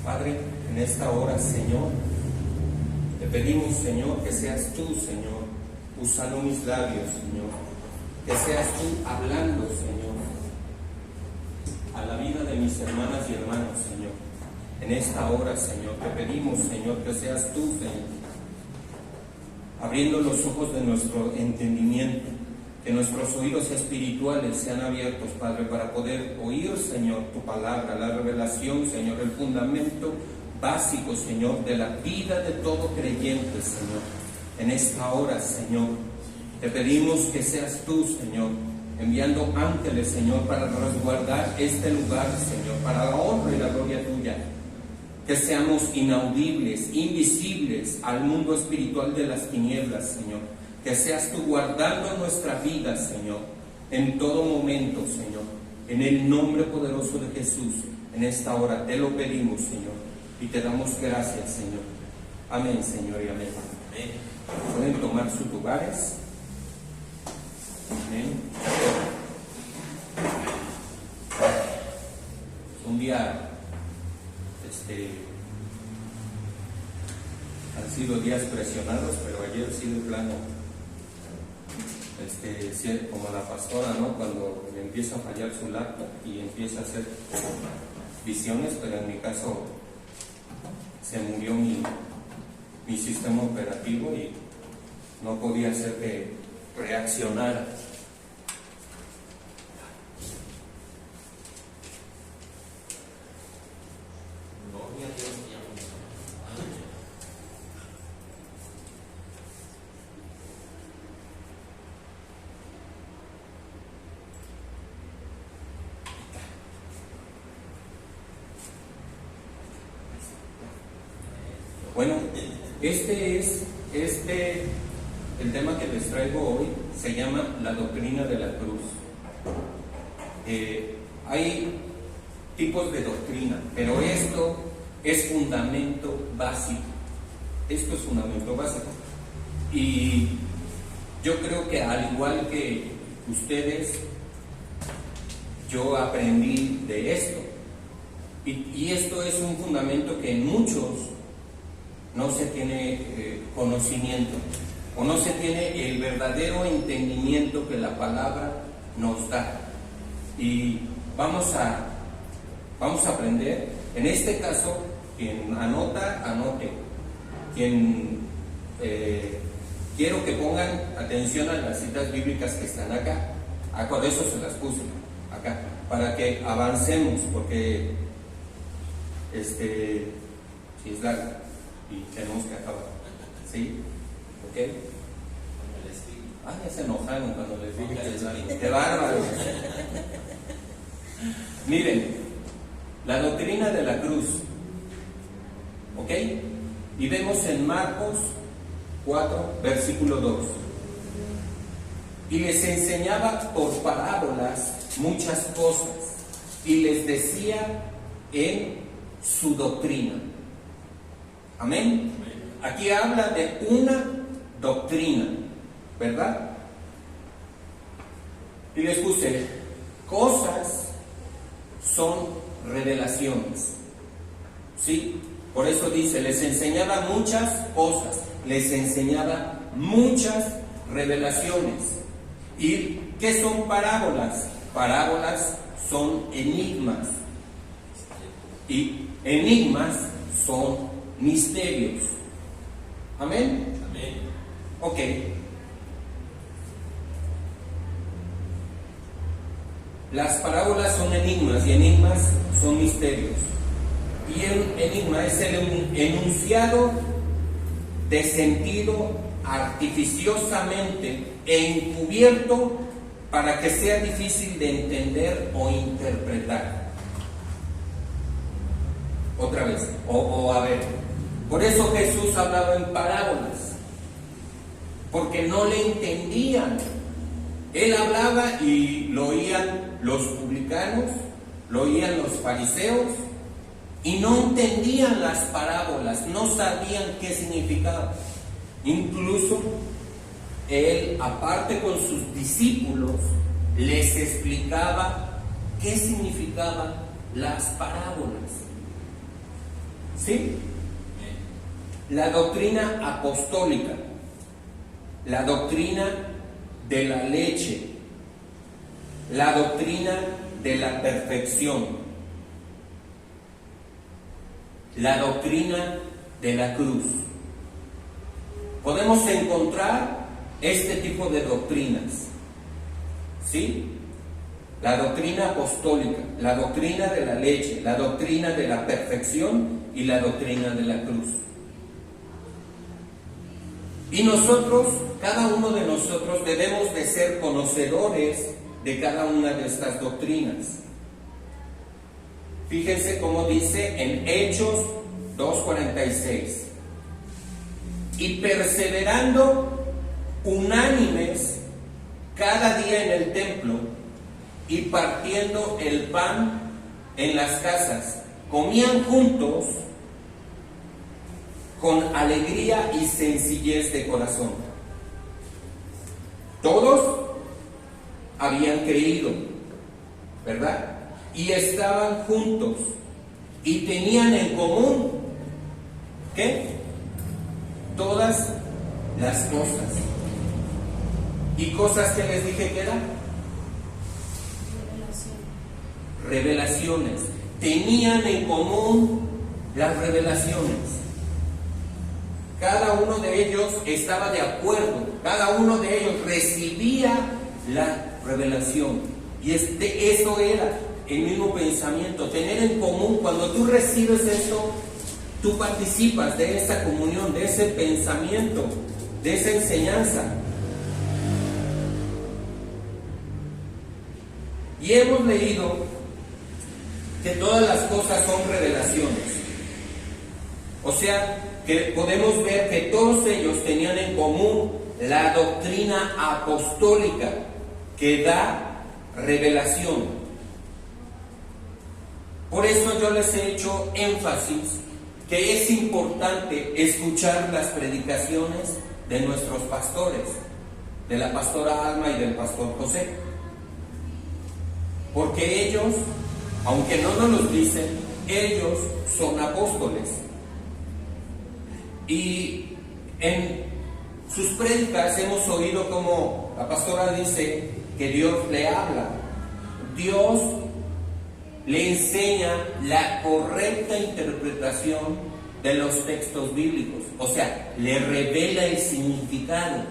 Padre, en esta hora, Señor, te pedimos, Señor, que seas tú, Señor, usando mis labios, Señor, que seas tú hablando, Señor, a la vida de mis hermanas y hermanos, Señor. En esta hora, Señor, te pedimos, Señor, que seas tú, Señor, abriendo los ojos de nuestro entendimiento, que nuestros oídos espirituales sean abiertos, Padre, para poder oír, Señor, tu palabra, la revelación, Señor, el fundamento básico, Señor, de la vida de todo creyente, Señor. En esta hora, Señor, te pedimos que seas tú, Señor, enviando ángeles, Señor, para resguardar este lugar, Señor, para la honra y la gloria tuya. Que seamos inaudibles, invisibles al mundo espiritual de las tinieblas, Señor. Que seas tú guardando nuestra vida, Señor, en todo momento, Señor. En el nombre poderoso de Jesús, en esta hora te lo pedimos, Señor, y te damos gracias, Señor. Amén, Señor, y amén. Amén. Pueden tomar sus lugares. Amén. Un día, han sido días presionados, pero ayer sí de plano, como la pastora, ¿no? Cuando le empieza a fallar su laptop y empieza a hacer visiones, pero en mi caso se murió mi sistema operativo y no podía hacer que reaccionara. Bueno, el tema que les traigo hoy se llama la doctrina de la cruz. Hay tipos de doctrina, pero esto es fundamento básico. Esto es fundamento básico. Y yo creo que al igual que ustedes, yo aprendí de esto. Y esto es un fundamento que en muchos no se tiene conocimiento o no se tiene el verdadero entendimiento que la palabra nos da. Y vamos a aprender. En este caso, quien anota, anote. Quiero que pongan atención a las citas bíblicas que están acá. Por eso se las puse acá, para que avancemos, porque si es largo y tenemos que acabar, ¿sí? ¿Ok? Ya se enojaron cuando les dije que es largo. ¡Qué bárbaro! Miren, la doctrina de la cruz, ¿ok? Y vemos en Marcos 4, versículo 2. Y les enseñaba por parábolas muchas cosas, y les decía en su doctrina. Amén. Aquí habla de una doctrina, ¿verdad? Y les puse, cosas son revelaciones, ¿sí? Por eso dice, les enseñaba muchas cosas, les enseñaba muchas revelaciones. ¿Y qué son parábolas? Parábolas son enigmas. Y enigmas son misterios. ¿Amén? Amén. Ok. Las parábolas son enigmas y enigmas son misterios. Y el enigma es el enunciado de sentido artificiosamente encubierto para que sea difícil de entender o interpretar. Otra vez, a ver, por eso Jesús hablaba en parábolas, porque no le entendían. Él hablaba y lo oían los publicanos, lo oían los fariseos, y no entendían las parábolas, no sabían qué significaban. Incluso él, aparte con sus discípulos, les explicaba qué significaban las parábolas. ¿Sí? La doctrina apostólica, la doctrina de la leche, la doctrina de la perfección, la doctrina de la cruz. Podemos encontrar este tipo de doctrinas, ¿sí? La doctrina apostólica, la doctrina de la leche, la doctrina de la perfección y la doctrina de la cruz. Y nosotros, cada uno de nosotros, debemos de ser conocedores de cada una de estas doctrinas. Fíjense cómo dice en Hechos 2:46. Y perseverando unánimes cada día en el templo y partiendo el pan en las casas, comían juntos con alegría y sencillez de corazón. Todos habían creído, ¿verdad? Y estaban juntos y tenían en común, ¿qué? Todas las cosas. ¿Y cosas que les dije que eran? Revelaciones. Tenían en común las revelaciones. Cada uno de ellos estaba de acuerdo, cada uno de ellos recibía la revelación. Y eso era el mismo pensamiento, tener en común. Cuando tú recibes esto, tú participas de esa comunión, de ese pensamiento, de esa enseñanza. Y hemos leído que todas las cosas son revelaciones. O sea, que podemos ver que todos ellos tenían en común la doctrina apostólica que da revelación. Por eso yo les he hecho énfasis que es importante escuchar las predicaciones de nuestros pastores, de la pastora Alma y del pastor José, porque ellos, aunque no nos lo dicen, ellos son apóstoles. Y en sus prédicas hemos oído como la pastora dice que Dios le habla, Dios le enseña la correcta interpretación de los textos bíblicos, o sea, le revela el significado.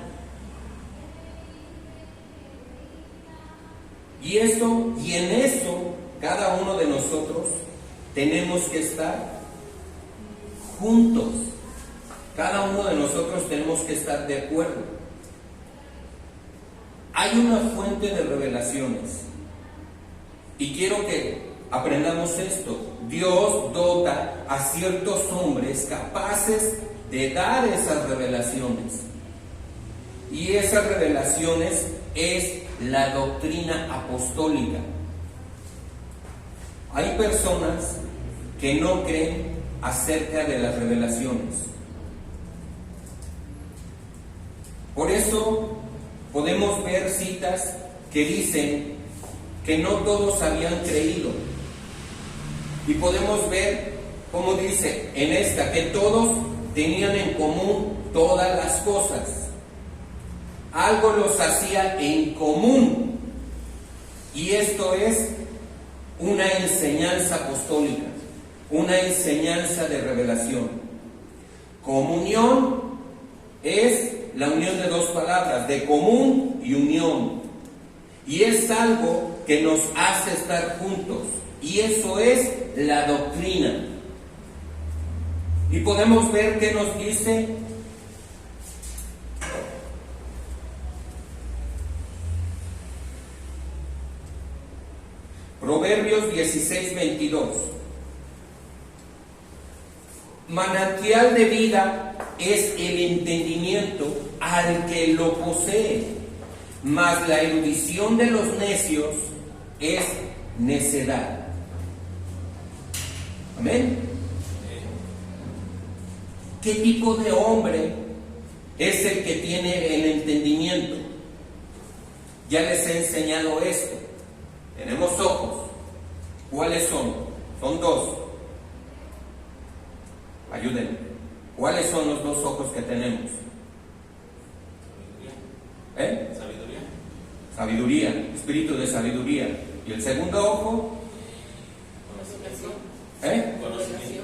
Y en eso cada uno de nosotros tenemos que estar juntos. Cada uno de nosotros tenemos que estar de acuerdo. Hay una fuente de revelaciones. Y quiero que aprendamos esto. Dios dota a ciertos hombres capaces de dar esas revelaciones. Y esas revelaciones es la doctrina apostólica. Hay personas que no creen acerca de las revelaciones. Por eso podemos ver citas que dicen que no todos habían creído. Y podemos ver cómo dice en esta que todos tenían en común todas las cosas. Algo los hacía en común. Y esto es una enseñanza apostólica, una enseñanza de revelación. Comunión es la unión de dos palabras, de común y unión. Y es algo que nos hace estar juntos. Y eso es la doctrina. Y podemos ver qué nos dice Proverbios 16:22. Manantial de vida es el entendimiento al que lo posee, mas la erudición de los necios es necedad. Amén. ¿Qué tipo de hombre es el que tiene el entendimiento? Ya les he enseñado esto. Tenemos ojos, ¿Cuáles son? Son dos. Ayúdenme. ¿Cuáles son los dos ojos que tenemos? Sabiduría. Sabiduría, espíritu de sabiduría. ¿Y el segundo ojo? Conocimiento.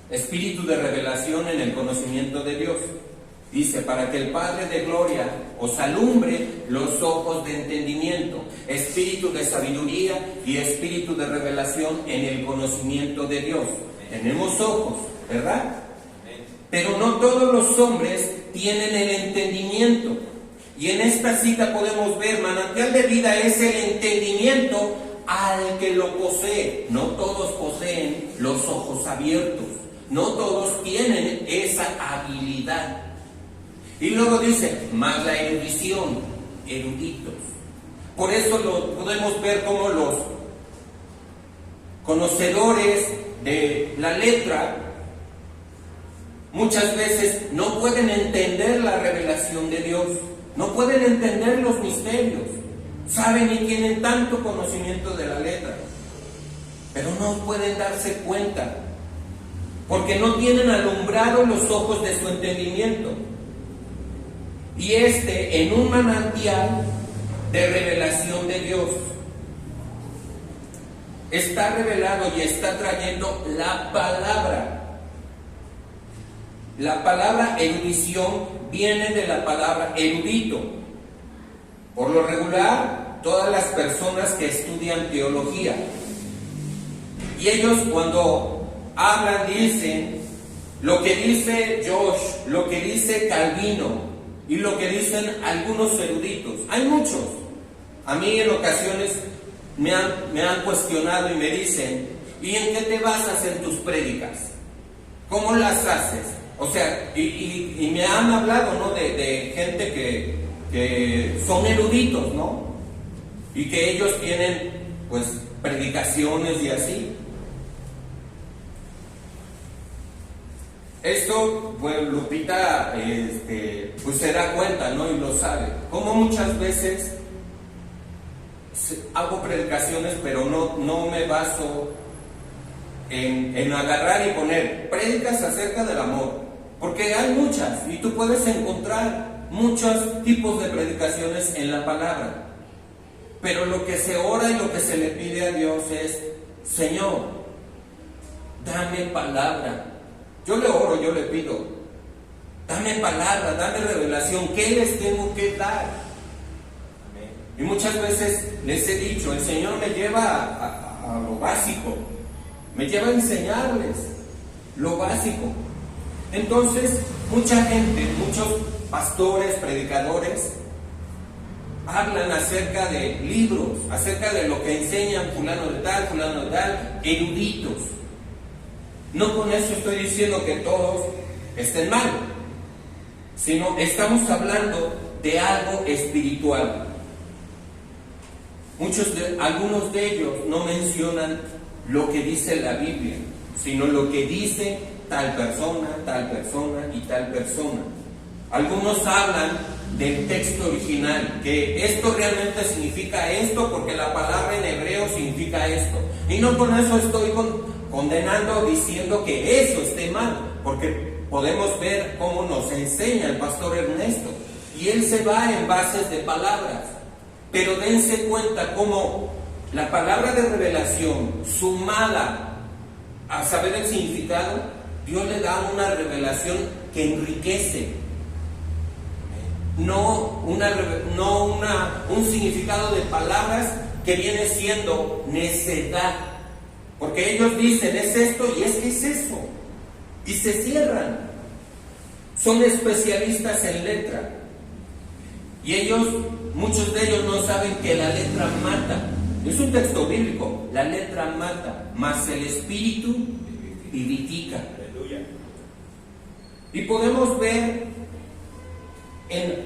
Espíritu de revelación en el conocimiento de Dios. Dice, para que el Padre de gloria os alumbre los ojos de entendimiento, espíritu de sabiduría y espíritu de revelación en el conocimiento de Dios. Tenemos ojos, ¿verdad? Pero no todos los hombres tienen el entendimiento. Y en esta cita podemos ver, manantial de vida es el entendimiento al que lo posee. No todos poseen los ojos abiertos. No todos tienen esa habilidad. Y luego dice, más la erudición, eruditos. Por eso lo podemos ver como los conocedores de la letra muchas veces no pueden entender la revelación de Dios, no pueden entender los misterios, saben y tienen tanto conocimiento de la letra, pero no pueden darse cuenta, porque no tienen alumbrado los ojos de su entendimiento. Y en un manantial de revelación de Dios está revelado y está trayendo la palabra. La palabra erudición viene de la palabra erudito. Por lo regular, todas las personas que estudian teología, y ellos cuando hablan dicen lo que dice Josh, lo que dice Calvino y lo que dicen algunos eruditos. Hay muchos. A mí en ocasiones me han cuestionado y me dicen, ¿y en qué te basas en tus prédicas? ¿Cómo las haces? O sea, y me han hablado, ¿no? de gente que son eruditos, ¿no? Y que ellos tienen, pues, predicaciones y así. Esto, pues, Lupita, pues se da cuenta, ¿no? Y lo sabe. Como muchas veces hago predicaciones, pero no me baso en agarrar y poner prédicas acerca del amor. Porque hay muchas, y tú puedes encontrar muchos tipos de predicaciones en la palabra. Pero lo que se ora y lo que se le pide a Dios es, Señor, dame palabra. Yo le oro, yo le pido, dame palabra, dame revelación, ¿qué les tengo que dar? Amén. Y muchas veces les he dicho, el Señor me lleva a lo básico, me lleva a enseñarles lo básico. Entonces, mucha gente, muchos pastores, predicadores, hablan acerca de libros, acerca de lo que enseñan fulano de tal, eruditos. No con eso estoy diciendo que todos estén mal, sino estamos hablando de algo espiritual. Algunos de ellos no mencionan lo que dice la Biblia, sino lo que dice tal persona y tal persona. Algunos hablan del texto original, que esto realmente significa esto porque la palabra en hebreo significa esto. Y no con eso estoy condenando, diciendo que eso esté mal, porque podemos ver cómo nos enseña el pastor Ernesto, y él se va en bases de palabras. Pero dense cuenta cómo la palabra de revelación, sumada a saber el significado, Dios le da una revelación que enriquece, no un significado de palabras que viene siendo necedad, porque ellos dicen es esto y es que es eso, y se cierran. Son especialistas en letra, y muchos de ellos no saben que la letra mata. Es un texto bíblico, la letra mata, mas el espíritu vivifica. Aleluya. Y podemos ver en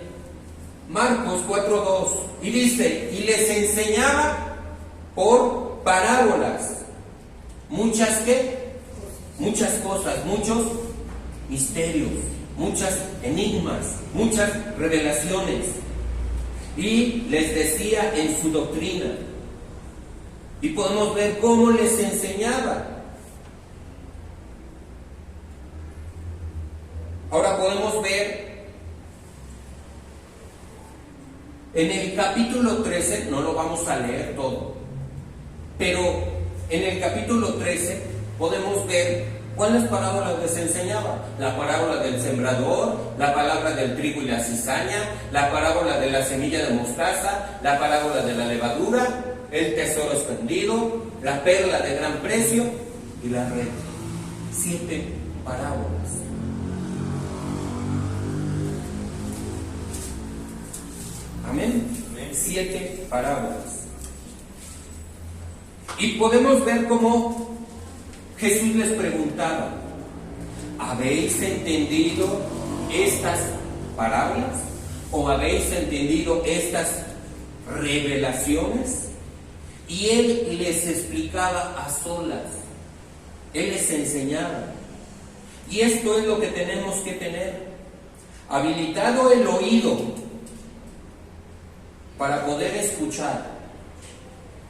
Marcos 4:2, y dice, y les enseñaba por parábolas muchas cosas, muchos misterios, muchas enigmas, muchas revelaciones, y les decía en su doctrina. Y podemos ver cómo les enseñaba. Ahora podemos ver en el capítulo 13, no lo vamos a leer todo, pero en el capítulo 13 podemos ver cuáles parábolas les enseñaba. La parábola del sembrador, la parábola del trigo y la cizaña, la parábola de la semilla de mostaza, la parábola de la levadura, el tesoro escondido, la perla de gran precio y la red. 7 parábolas. Amén. 7 parábolas. Y podemos ver cómo Jesús les preguntaba: ¿habéis entendido estas parábolas? ¿O habéis entendido estas revelaciones? Y Él les explicaba a solas. Él les enseñaba. Y esto es lo que tenemos que tener: habilitado el oído para poder escuchar.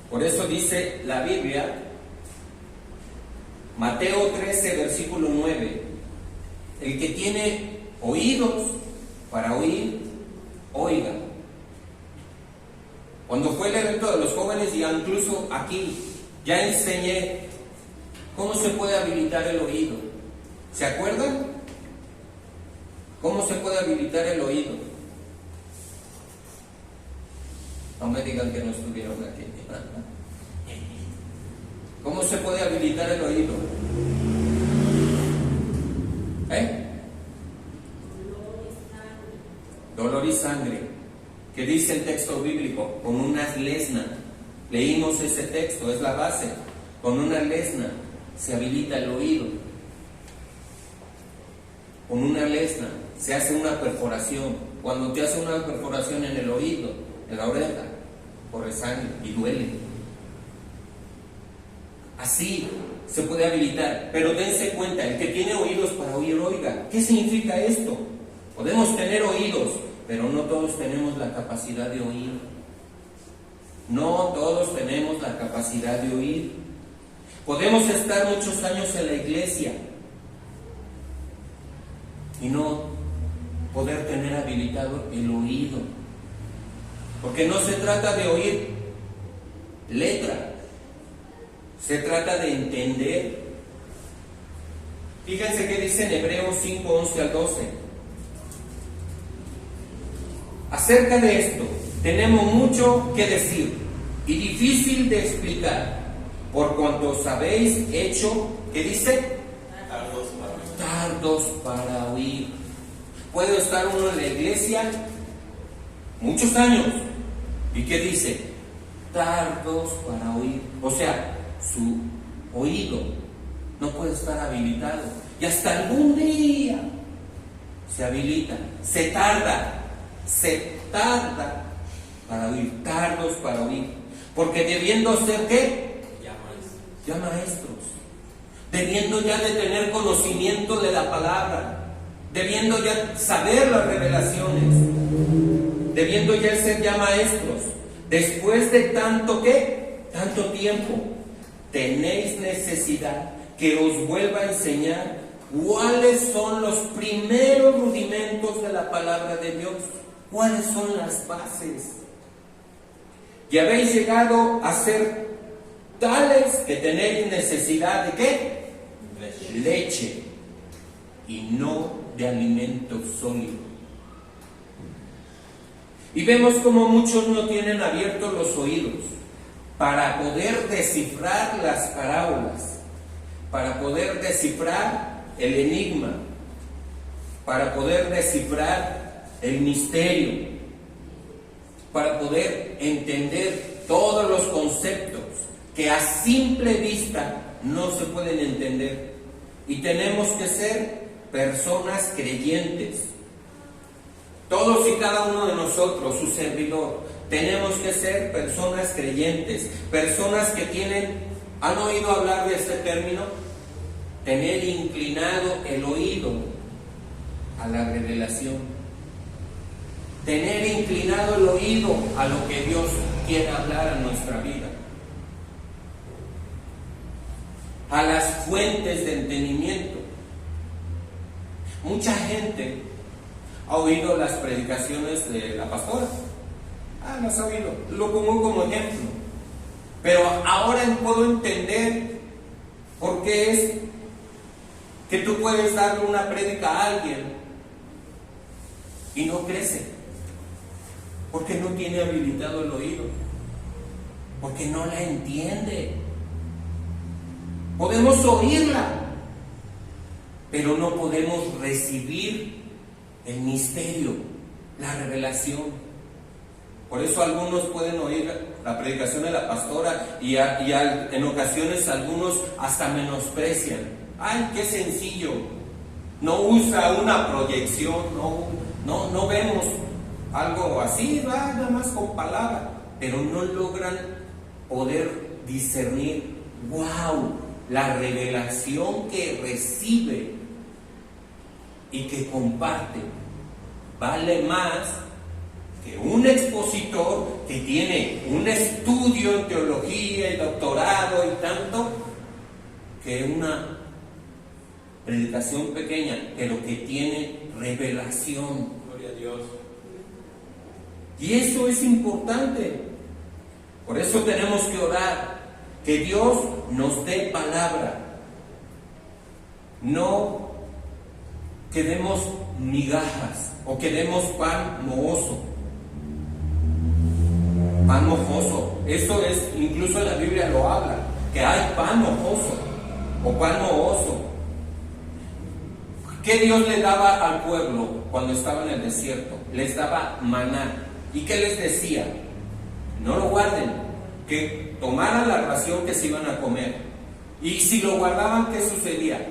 Por eso dice la Biblia, Mateo 13, versículo 9, el que tiene oídos para oír, oiga. Cuando fue el evento de los jóvenes, y incluso aquí, ya enseñé cómo se puede habilitar el oído. ¿Se acuerdan? ¿Cómo se puede habilitar el oído? No me digan que no estuvieron aquí. ¿Cómo se puede habilitar el oído? Dolor y sangre. ¿Qué dice el texto bíblico? Con una lesna. Leímos ese texto, es la base. Con una lesna se habilita el oído. Con una lesna se hace una perforación. Cuando te hace una perforación en el oído, en la oreja, corre sangre y duele. Así se puede habilitar. Pero dense cuenta, el que tiene oídos para oír, oiga. ¿Qué significa esto? Podemos tener oídos, pero no todos tenemos la capacidad de oír. No todos tenemos la capacidad de oír. Podemos estar muchos años en la iglesia y no poder tener habilitado el oído. Porque no se trata de oír letra, se trata de entender. Fíjense que dice en Hebreos 5, 11 al 12. Acerca de esto tenemos mucho que decir y difícil de explicar, por cuanto os habéis hecho, ¿qué dice? Tardos para oír. Puede estar uno en la iglesia muchos años, ¿y qué dice? Tardos para oír. O sea, su oído no puede estar habilitado, y hasta algún día se habilita. Se tarda para oír, tardos para oír, porque debiendo ser ¿qué? Ya maestros, debiendo ya de tener conocimiento de la palabra, debiendo ya saber las revelaciones, debiendo ya ser ya maestros, después de tanto ¿qué? Tanto tiempo, tenéis necesidad que os vuelva a enseñar cuáles son los primeros rudimentos de la palabra de Dios, cuáles son las bases. Y habéis llegado a ser tales que tenéis necesidad de ¿qué? Leche, y no de alimento sólido. Y vemos como muchos no tienen abiertos los oídos para poder descifrar las parábolas, para poder descifrar el enigma, para poder descifrar el misterio, para poder entender todos los conceptos que a simple vista no se pueden entender. Y tenemos que ser personas creyentes. Todos y cada uno de nosotros, su servidor, tenemos que ser personas creyentes, personas que ¿han oído hablar de este término? Tener inclinado el oído a la revelación, tener inclinado el oído a lo que Dios quiere hablar a nuestra vida. a las fuentes de entendimiento. Mucha gente ha oído las predicaciones de la pastora. Las ha oído. Lo pongo como ejemplo. Pero ahora puedo entender por qué es que tú puedes darle una prédica a alguien y no crece. Porque no tiene habilitado el oído. Porque no la entiende. Podemos oírla, pero no podemos recibir el misterio, la revelación. Por eso algunos pueden oír la predicación de la pastora y en ocasiones algunos hasta menosprecian. ¡Ay, qué sencillo! No usa una proyección, no vemos algo así, va nada más con palabra, pero no logran poder discernir. ¡Wow! La revelación que recibe y que comparte vale más que un expositor que tiene un estudio en teología y doctorado y tanto, que una predicación pequeña, pero que tiene revelación. Gloria a Dios. Y eso es importante. Por eso tenemos que orar, que Dios nos dé palabra. No que demos migajas o que demos pan mohoso. Pan mojoso. Eso es, incluso en la Biblia lo habla, que hay pan mojoso o pan mohoso. ¿Qué Dios le daba al pueblo cuando estaba en el desierto? Les daba maná. ¿Y qué les decía? No lo guarden, que tomaran la ración que se iban a comer. Y si lo guardaban, ¿qué sucedía?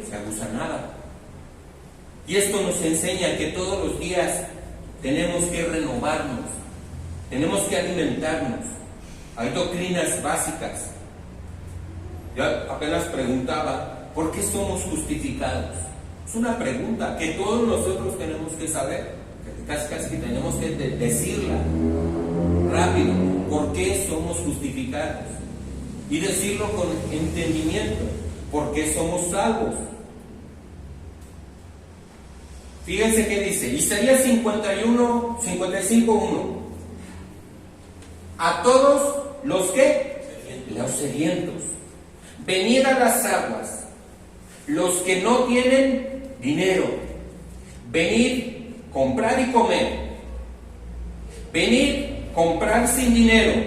Se agusanaba. Y esto nos enseña que todos los días tenemos que renovarnos, tenemos que alimentarnos. Hay doctrinas básicas. Yo apenas preguntaba, ¿por qué somos justificados? Es una pregunta que todos nosotros tenemos que saber, casi que tenemos que decirla rápido. ¿Por qué somos justificados? Y decirlo con entendimiento. ¿Por qué somos salvos? Fíjense qué dice Isaías 55:1. A todos los sedientos, venid a las aguas, los que no tienen dinero, venid, comprar y comer, venid, comprar sin dinero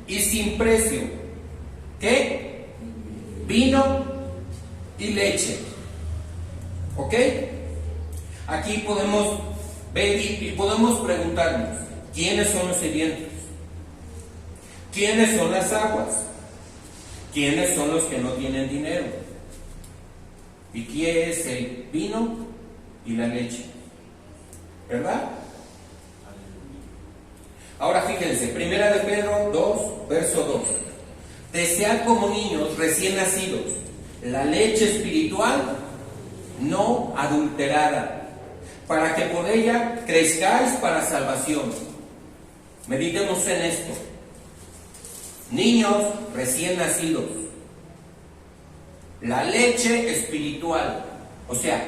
y sin precio. ¿Qué? Vino y leche. ¿Ok? Aquí podemos ver y podemos preguntarnos, ¿quiénes son los sedientos? ¿Quiénes son las aguas? ¿Quiénes son los que no tienen dinero? ¿Y quién es el vino y la leche? ¿Verdad? Ahora fíjense, 1 de Pedro 2, verso 2. Desead como niños recién nacidos la leche espiritual no adulterada, para que por ella crezcáis para salvación. Meditemos en esto. Niños recién nacidos, la leche espiritual, o sea,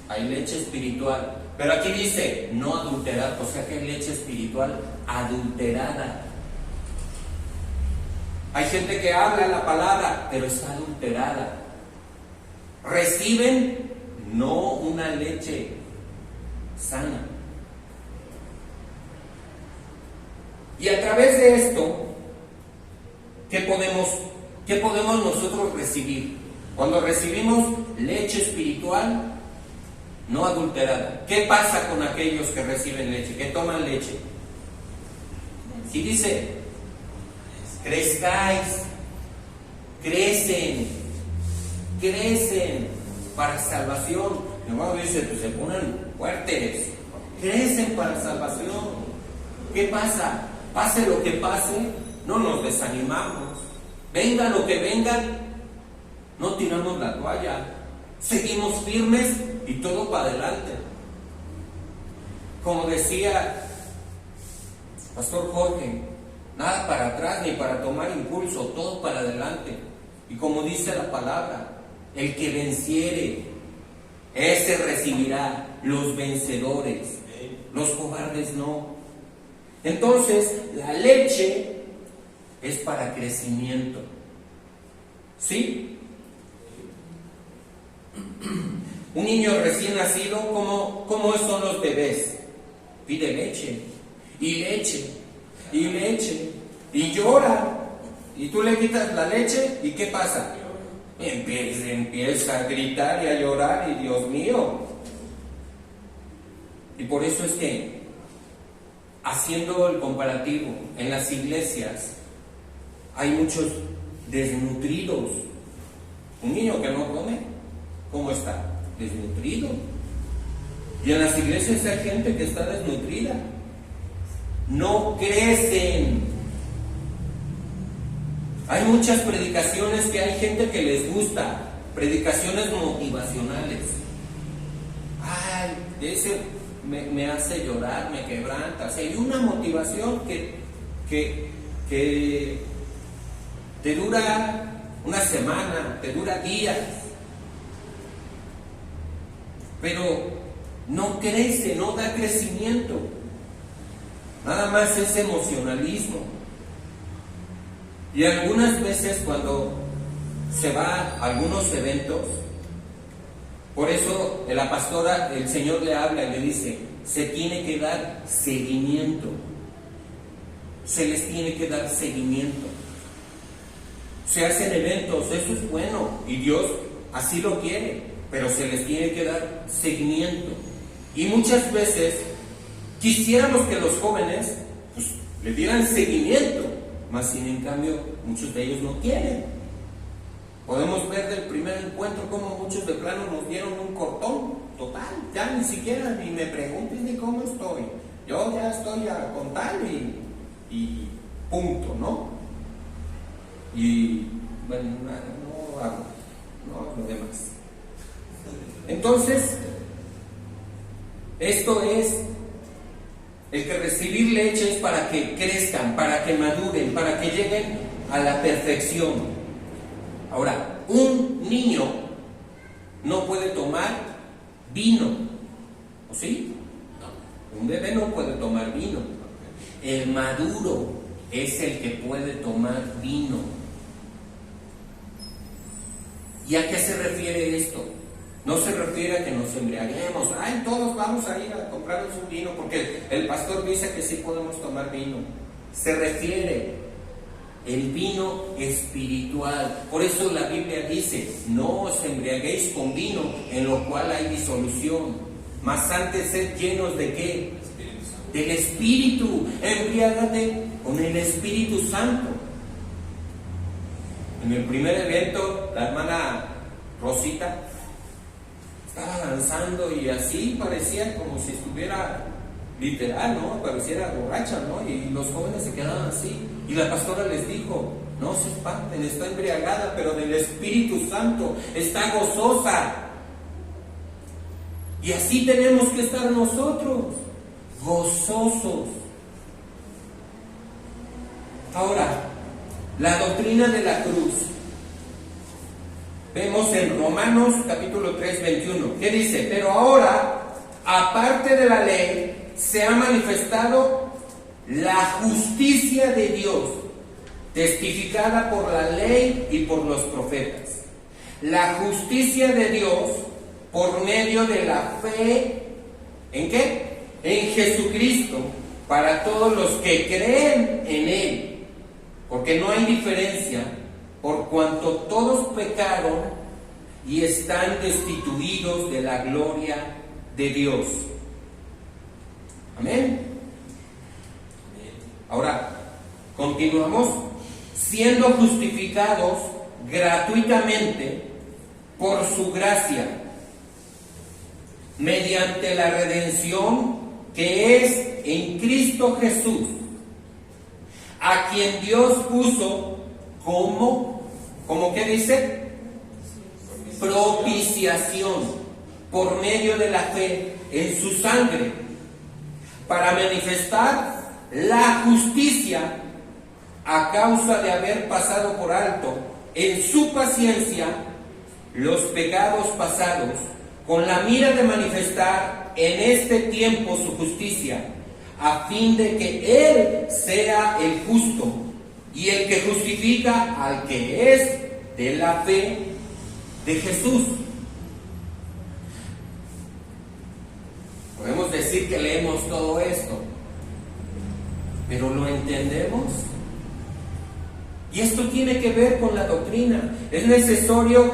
hay leche espiritual, pero aquí dice no adulterada, o sea que hay leche espiritual adulterada. Hay gente que habla la palabra, pero está adulterada. Reciben no una leche sana. Y a través de esto, ¿qué podemos nosotros recibir? Cuando recibimos leche espiritual no adulterada, ¿qué pasa con aquellos que reciben leche, que toman leche? Si dice, crezcáis, crecen para salvación. Luego dice, pues se ponen fuertes, crecen para salvación. ¿Qué pasa? Pase lo que pase, no nos desanimamos. Venga lo que venga, no tiramos la toalla. Seguimos firmes y todo para adelante. Como decía Pastor Jorge, nada para atrás ni para tomar impulso, todo para adelante. Y como dice la palabra, el que venciere, ese recibirá. Los vencedores, los cobardes no. Entonces, la leche es para crecimiento. ¿Sí? Un niño recién nacido, ¿cómo son los bebés? Pide leche, y leche, y leche, y llora. Y tú le quitas la leche, ¿y qué pasa? Empieza a gritar y a llorar, y Dios mío. Y por eso es que, haciendo el comparativo, en las iglesias hay muchos desnutridos. Un niño que no come, ¿cómo está? Desnutrido. Y en las iglesias hay gente que está desnutrida. No crecen. Hay muchas predicaciones que hay gente que les gusta, predicaciones motivacionales. Ay, ese me hace llorar, me quebranta. O sea, hay una motivación que te dura una semana, te dura días, pero no crece, no da crecimiento. Nada más es emocionalismo. Y algunas veces cuando se va a algunos eventos, por eso la pastora, el Señor le habla y le dice, se tiene que dar seguimiento. Se les tiene que dar seguimiento. Se hacen eventos, eso es bueno, y Dios así lo quiere, pero se les tiene que dar seguimiento. Y muchas veces quisiéramos que los jóvenes pues, le dieran seguimiento, mas sin en cambio muchos de ellos no quieren. Podemos ver del primer encuentro como muchos de plano nos dieron un cortón total, ya ni siquiera ni me preguntes ni cómo estoy, yo ya estoy con tal y punto, ¿no? Y bueno, no hago lo demás. Entonces, esto es el que recibir leche es para que crezcan, para que maduren, para que lleguen a la perfección. Ahora, un niño no puede tomar vino, ¿o sí? No. Un bebé no puede tomar vino. El maduro es el que puede tomar vino. ¿Y a qué se refiere esto? No se refiere a que nos embriaguemos. Ay, todos vamos a ir a comprarnos un vino porque el pastor dice que sí podemos tomar vino. Se refiere el vino espiritual. Por eso la Biblia dice, no os embriaguéis con vino en lo cual hay disolución, mas antes sed llenos de ¿qué? Del Espíritu. Embriágate con el Espíritu Santo. En el primer evento, la hermana Rosita estaba danzando y así parecía como si estuviera literal, ¿no? Pareciera borracha, ¿no? Y los jóvenes se quedaban así. Y la pastora les dijo, no se espanten, está embriagada, pero del Espíritu Santo, está gozosa. Y así tenemos que estar nosotros, gozosos. Ahora, la doctrina de la cruz. Vemos en Romanos capítulo 3, 21. ¿Qué dice? Pero ahora, aparte de la ley, se ha manifestado la justicia de Dios, testificada por la ley y por los profetas. La justicia de Dios por medio de la fe, ¿en qué? En Jesucristo, para todos los que creen en Él. Porque no hay diferencia, por cuanto todos pecaron y están destituidos de la gloria de Dios. Amén. Ahora, continuamos. Siendo justificados gratuitamente por su gracia, mediante la redención que es en Cristo Jesús, a quien Dios puso como ¿qué dice? Propiciación por medio de la fe en su sangre, para manifestar la justicia a causa de haber pasado por alto en su paciencia los pecados pasados, con la mira de manifestar en este tiempo su justicia, a fin de que Él sea el justo y el que justifica al que es de la fe de Jesús. Podemos decir que leemos todo esto, pero ¿lo entendemos? Y esto tiene que ver con la doctrina. Es necesario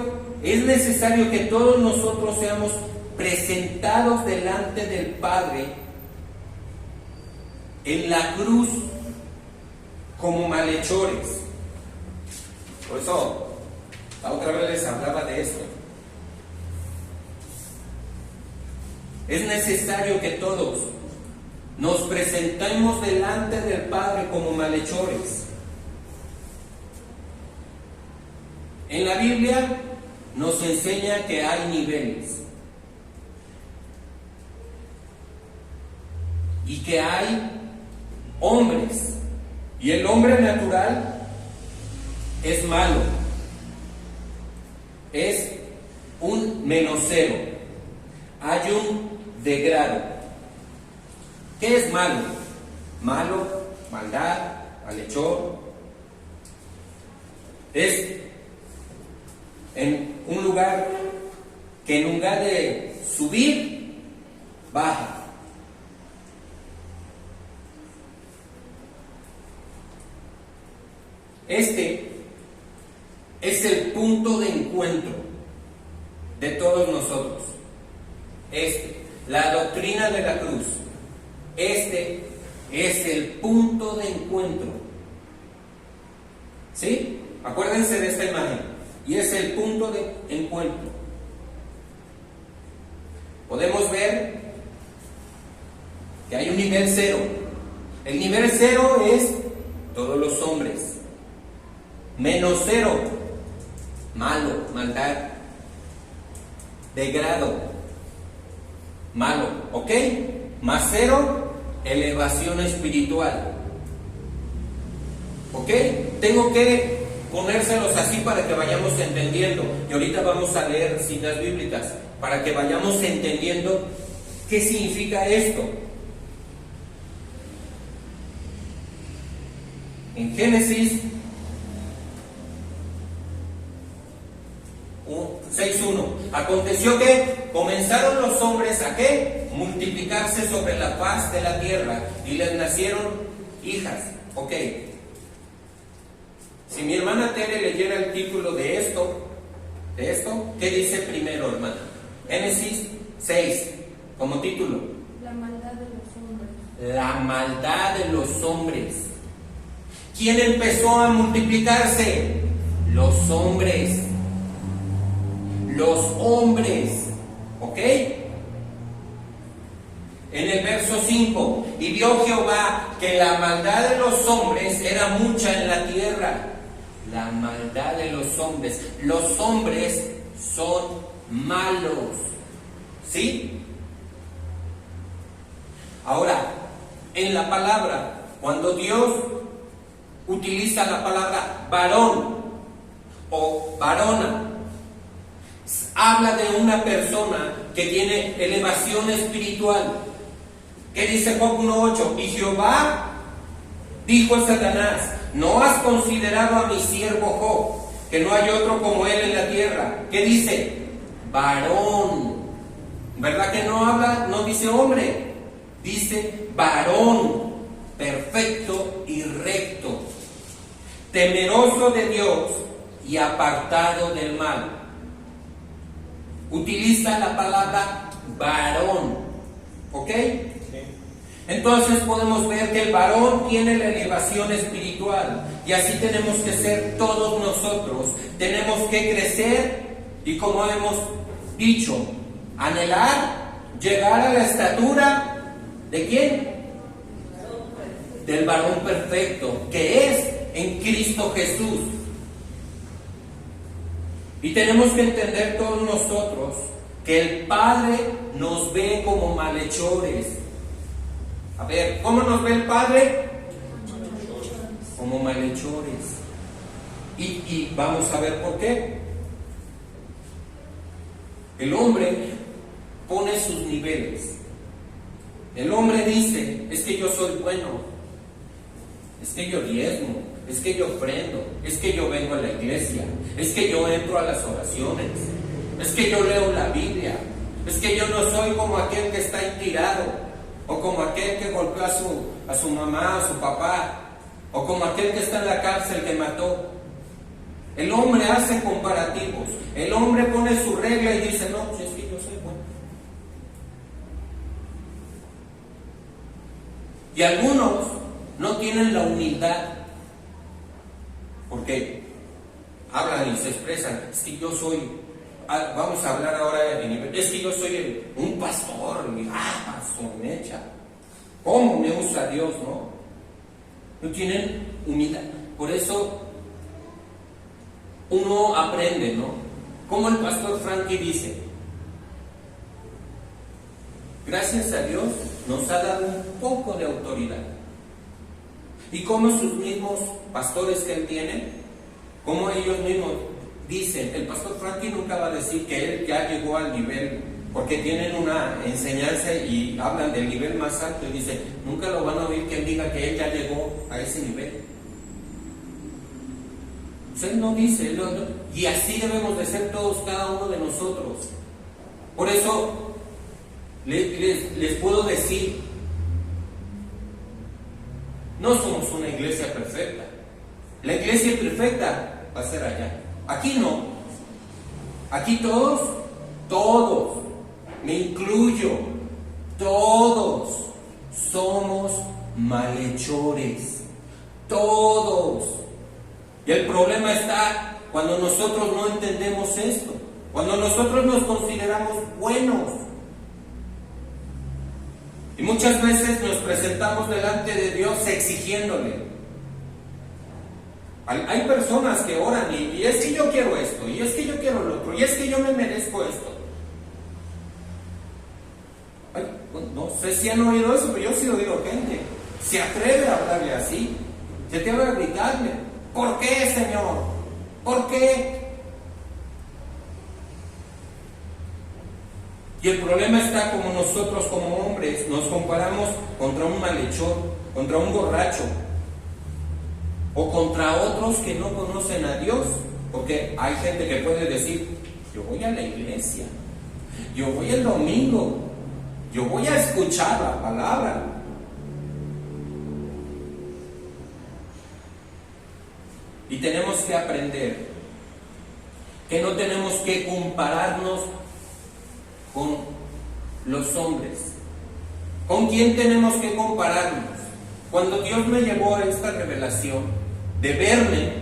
que todos nosotros seamos presentados delante del Padre en la cruz como malhechores. Por eso, la otra vez les hablaba de esto. Es necesario que todos nos presentemos delante del Padre como malhechores. En la Biblia nos enseña que hay niveles y que hay hombres, y el hombre natural es malo, es un -0, hay un degrado. ¿Qué es malo? Malo, maldad, malhechor. Es en un lugar que en lugar de subir, baja. Este es el punto de encuentro de todos nosotros. La doctrina de la cruz. Este es el punto de encuentro. ¿Sí? Acuérdense de esta imagen. Y es el punto de encuentro. Podemos ver que hay un nivel 0. El nivel 0 es todos los hombres. -0, malo, maldad. Degrado, malo, ¿ok? +0, elevación espiritual. ¿Ok? Tengo que ponérselos así para que vayamos entendiendo. Y ahorita vamos a leer citas bíblicas para que vayamos entendiendo qué significa esto. En Génesis 6:1, aconteció que comenzaron los hombres a ¿qué? Multiplicarse sobre la faz de la tierra y les nacieron hijas. Ok. Si mi hermana Tere leyera el título de esto, ¿qué dice primero, hermana? Génesis 6, como título. La maldad de los hombres. La maldad de los hombres. ¿Quién empezó a multiplicarse? Los hombres. Los hombres. ¿Ok? En el verso 5, y vio Jehová que la maldad de los hombres era mucha en la tierra. La maldad de los hombres. Los hombres son malos. ¿Sí? Ahora, en la palabra, cuando Dios utiliza la palabra varón o varona, habla de una persona que tiene elevación espiritual. ¿Qué dice Job 1:8? Y Jehová dijo a Satanás: ¿no has considerado a mi siervo Job, que no hay otro como él en la tierra? ¿Qué dice? Varón. ¿Verdad que no habla, no dice hombre? Dice varón, perfecto y recto, temeroso de Dios y apartado del mal. Utiliza la palabra varón. ¿Ok? Entonces podemos ver que el varón tiene la elevación espiritual, y así tenemos que ser todos nosotros. Tenemos que crecer y, como hemos dicho, anhelar llegar a la estatura ¿de quién? Del varón perfecto, que es en Cristo Jesús. Y tenemos que entender todos nosotros que el Padre nos ve como malhechores. A ver, ¿cómo nos ve el Padre? Como malhechores. Y vamos a ver por qué. El hombre pone sus niveles. El hombre dice, es que yo soy bueno, es que yo diezmo, es que yo ofrendo, es que yo vengo a la iglesia, es que yo entro a las oraciones, es que yo leo la Biblia, es que yo no soy como aquel que está ahí tirado, o como aquel que golpeó a su mamá, a su papá, o como aquel que está en la cárcel que mató. El hombre hace comparativos, el hombre pone su regla y dice, no, pues es que yo soy bueno. Y algunos no tienen la humildad, porque hablan y se expresan, es que yo soy, vamos a hablar ahora de nivel, es que yo soy un pastor, y su mecha, ¿cómo me usa Dios, no? No tienen humildad. Por eso uno aprende, ¿no? Como el pastor Frankie dice, gracias a Dios nos ha dado un poco de autoridad. Y como sus mismos pastores que él tiene, como ellos mismos dicen, el pastor Frankie nunca va a decir que él ya llegó al nivel, porque tienen una enseñanza y hablan del nivel más alto y dice, nunca lo van a oír que él diga que él ya llegó a ese nivel. Él no dice, y así debemos de ser todos, cada uno de nosotros. Por eso les puedo decir, no somos una iglesia perfecta. La iglesia perfecta va a ser allá. Aquí no. Aquí todos, me incluyo, todos somos malhechores. Todos. Y el problema está cuando nosotros no entendemos esto, cuando nosotros nos consideramos buenos. Y muchas veces nos presentamos delante de Dios exigiéndole. Hay personas que oran y es que yo quiero esto, y es que yo quiero lo otro, y es que yo me merezco esto. No sé si han oído eso, pero yo sí lo digo, gente. Se atreve a hablarle así, se atreve a gritarle. ¿Por qué, Señor? ¿Por qué? Y el problema está como nosotros como hombres nos comparamos contra un malhechor, contra un borracho, o contra otros que no conocen a Dios. Porque hay gente que puede decir, yo voy a la iglesia, yo voy el domingo, yo voy a escuchar la palabra. Y tenemos que aprender que no tenemos que compararnos con los hombres. ¿Con quién tenemos que compararnos? Cuando Dios me llevó a esta revelación de verme,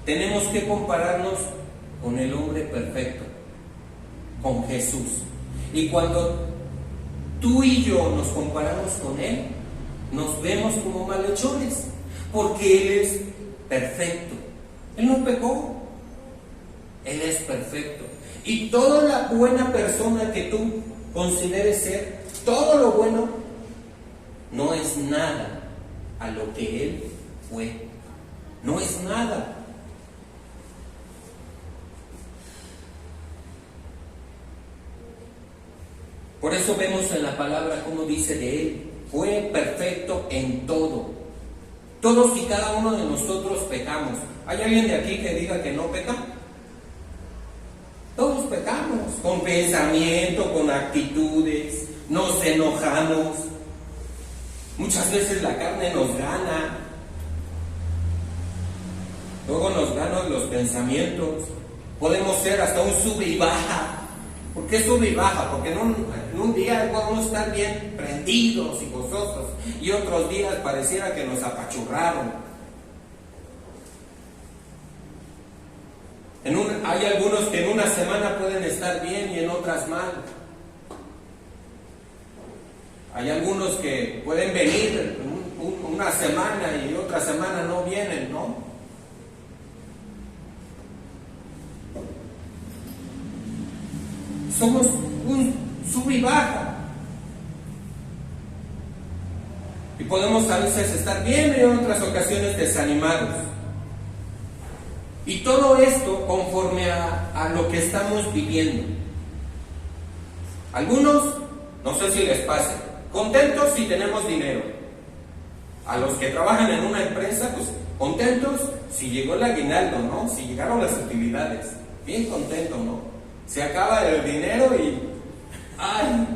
tenemos que compararnos con el hombre perfecto, con Jesús. Y cuando tú y yo nos comparamos con Él, nos vemos como malhechores, porque Él es perfecto. Él no pecó, Él es perfecto. Y toda la buena persona que tú consideres ser, todo lo bueno, no es nada a lo que Él fue. No es nada. Por eso vemos en la palabra como dice de Él, fue perfecto en todo. Todos y cada uno de nosotros pecamos. ¿Hay alguien de aquí que diga que no peca? Todos pecamos, con pensamiento, con actitudes, nos enojamos. Muchas veces la carne nos gana. Luego nos ganan los pensamientos. Podemos ser hasta un sube y baja. ¿Por qué sube y baja? Porque en un día podemos estar bien prendidos y gozosos, y otros días pareciera que nos apachurraron. Hay algunos que en una semana pueden estar bien y en otras mal. Hay algunos que pueden venir una semana y otra semana no vienen, ¿no? Somos un sub y baja. Y podemos a veces estar bien y en otras ocasiones desanimados. Y todo esto conforme a lo que estamos viviendo. Algunos, no sé si les pase, contentos si tenemos dinero. A los que trabajan en una empresa, pues contentos si llegó el aguinaldo, ¿no? Si llegaron las utilidades. Bien contento, ¿no? Se acaba el dinero y... ¡ay!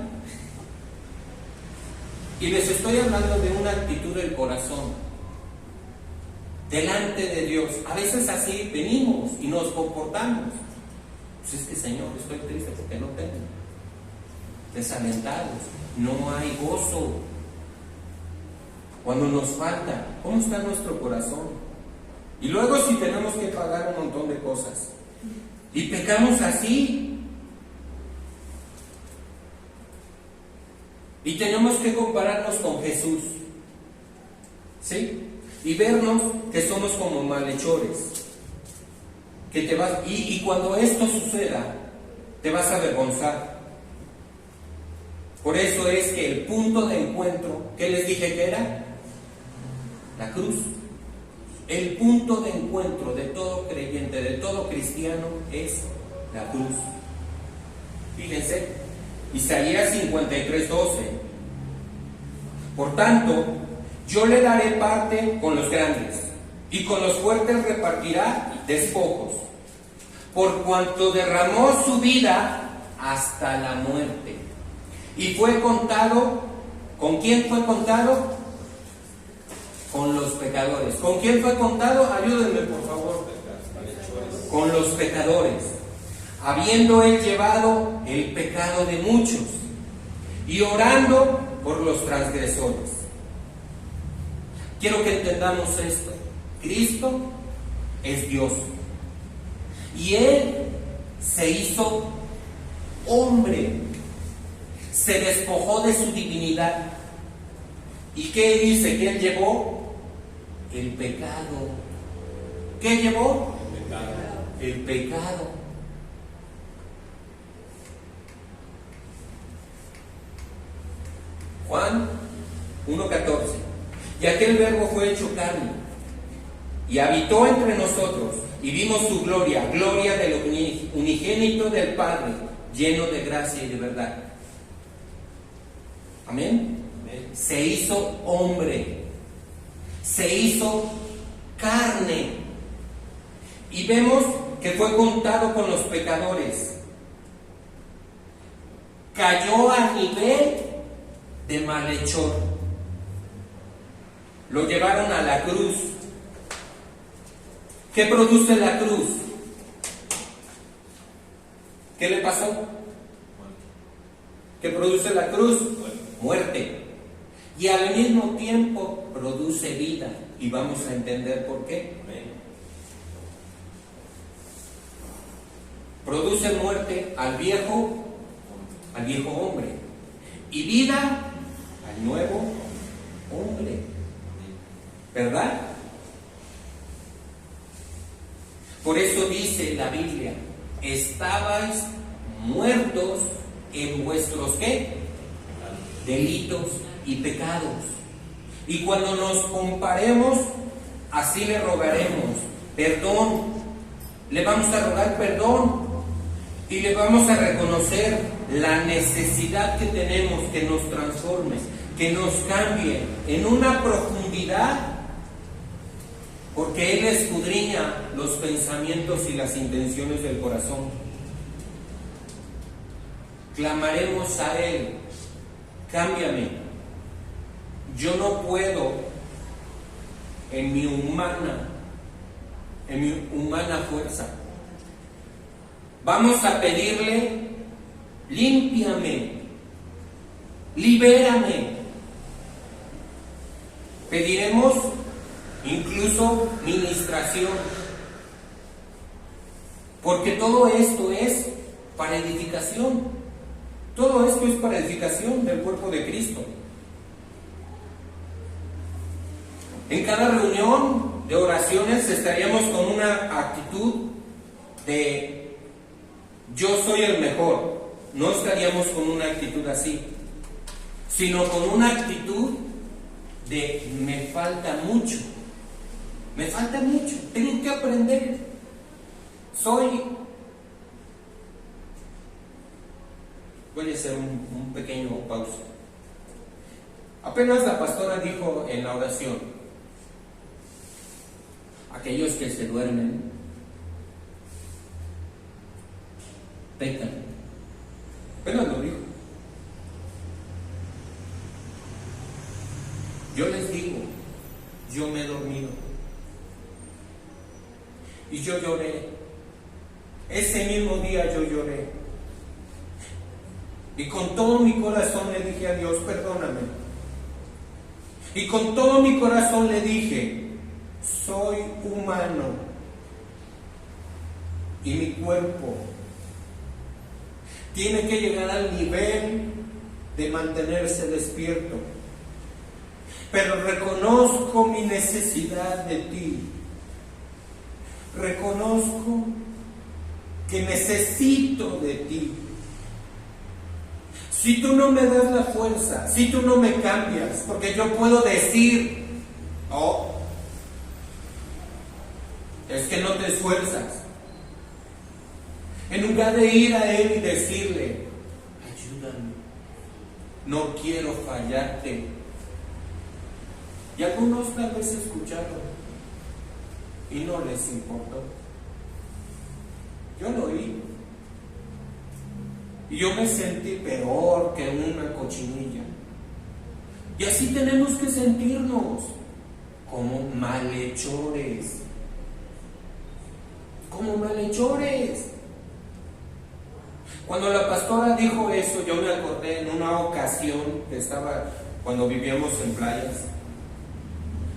Y les estoy hablando de una actitud del corazón delante de Dios. A veces así venimos y nos comportamos. Pues es que, Señor, estoy triste porque no tengo. Desalentados, no hay gozo. Cuando nos falta, ¿cómo está nuestro corazón? Y luego si tenemos que pagar un montón de cosas y pecamos así, y tenemos que compararnos con Jesús, ¿sí? Y vernos que somos como malhechores, que te vas, y cuando esto suceda, te vas a avergonzar. Por eso es que el punto de encuentro, ¿qué les dije que era? La cruz. El punto de encuentro de todo creyente, de todo cristiano, es la cruz. Fíjense, Isaías 53:12. Por tanto, yo le daré parte con los grandes, y con los fuertes repartirá despojos, por cuanto derramó su vida hasta la muerte. Y fue contado, ¿con quién fue contado? Con los pecadores. ¿Con quién fue contado? Ayúdenme, por favor. Con los pecadores. Habiendo él llevado el pecado de muchos y orando por los transgresores. Quiero que entendamos esto. Cristo es Dios. Y Él se hizo hombre. Se despojó de su divinidad. ¿Y qué dice? Que Él llevó el pecado. ¿Qué llevó? El pecado. Juan 1:14. Y aquel verbo fue hecho carne y habitó entre nosotros, y vimos su gloria, gloria del unigénito del Padre, lleno de gracia y de verdad. Amén. Se hizo hombre, se hizo carne, y vemos que fue contado con los pecadores. Cayó a nivel de malhechor. Lo llevaron a la cruz. ¿Qué produce la cruz? ¿Qué le pasó? ¿Qué produce la cruz? Muerte. Y al mismo tiempo produce vida. Y vamos a entender por qué. Produce muerte al viejo hombre. Y vida al nuevo hombre. ¿Verdad? Por eso dice la Biblia: estabais muertos en vuestros ¿qué? Delitos y pecados. Y cuando nos comparemos, así le rogaremos perdón. Le vamos a rogar perdón y le vamos a reconocer la necesidad que tenemos que nos transforme, que nos cambie en una profundidad, porque Él escudriña los pensamientos y las intenciones del corazón. Clamaremos a Él: cámbiame. Yo no puedo en mi humana fuerza. Vamos a pedirle: límpiame, libérame. Pediremos incluso ministración, porque todo esto es para edificación. Todo esto es para edificación del cuerpo de Cristo. En cada reunión de oraciones estaríamos con una actitud de yo soy el mejor. No estaríamos con una actitud así, sino con una actitud de me falta mucho, tengo que aprender, Voy a hacer un pequeño pausa. Apenas la pastora dijo en la oración, aquellos que se duermen pecan. Apenas lo dijo. Yo les digo, yo me he dormido y yo lloré. Ese mismo día yo lloré y con todo mi corazón le dije a Dios, perdóname. Y con todo mi corazón le dije, soy humano y mi cuerpo tiene que llegar al nivel de mantenerse despierto. Pero reconozco mi necesidad de ti. Reconozco que necesito de ti. Si tú no me das la fuerza, si tú no me cambias, porque yo puedo decir, oh, es que no te esfuerzas. En lugar de ir a Él y decirle, ayúdame, no quiero fallarte. Y algunos tal vez escucharon y no les importó. Yo lo oí. Y yo me sentí peor que una cochinilla. Y así tenemos que sentirnos, como malhechores. Como malhechores. Cuando la pastora dijo eso, yo me acordé en una ocasión que estaba, cuando vivíamos en playas.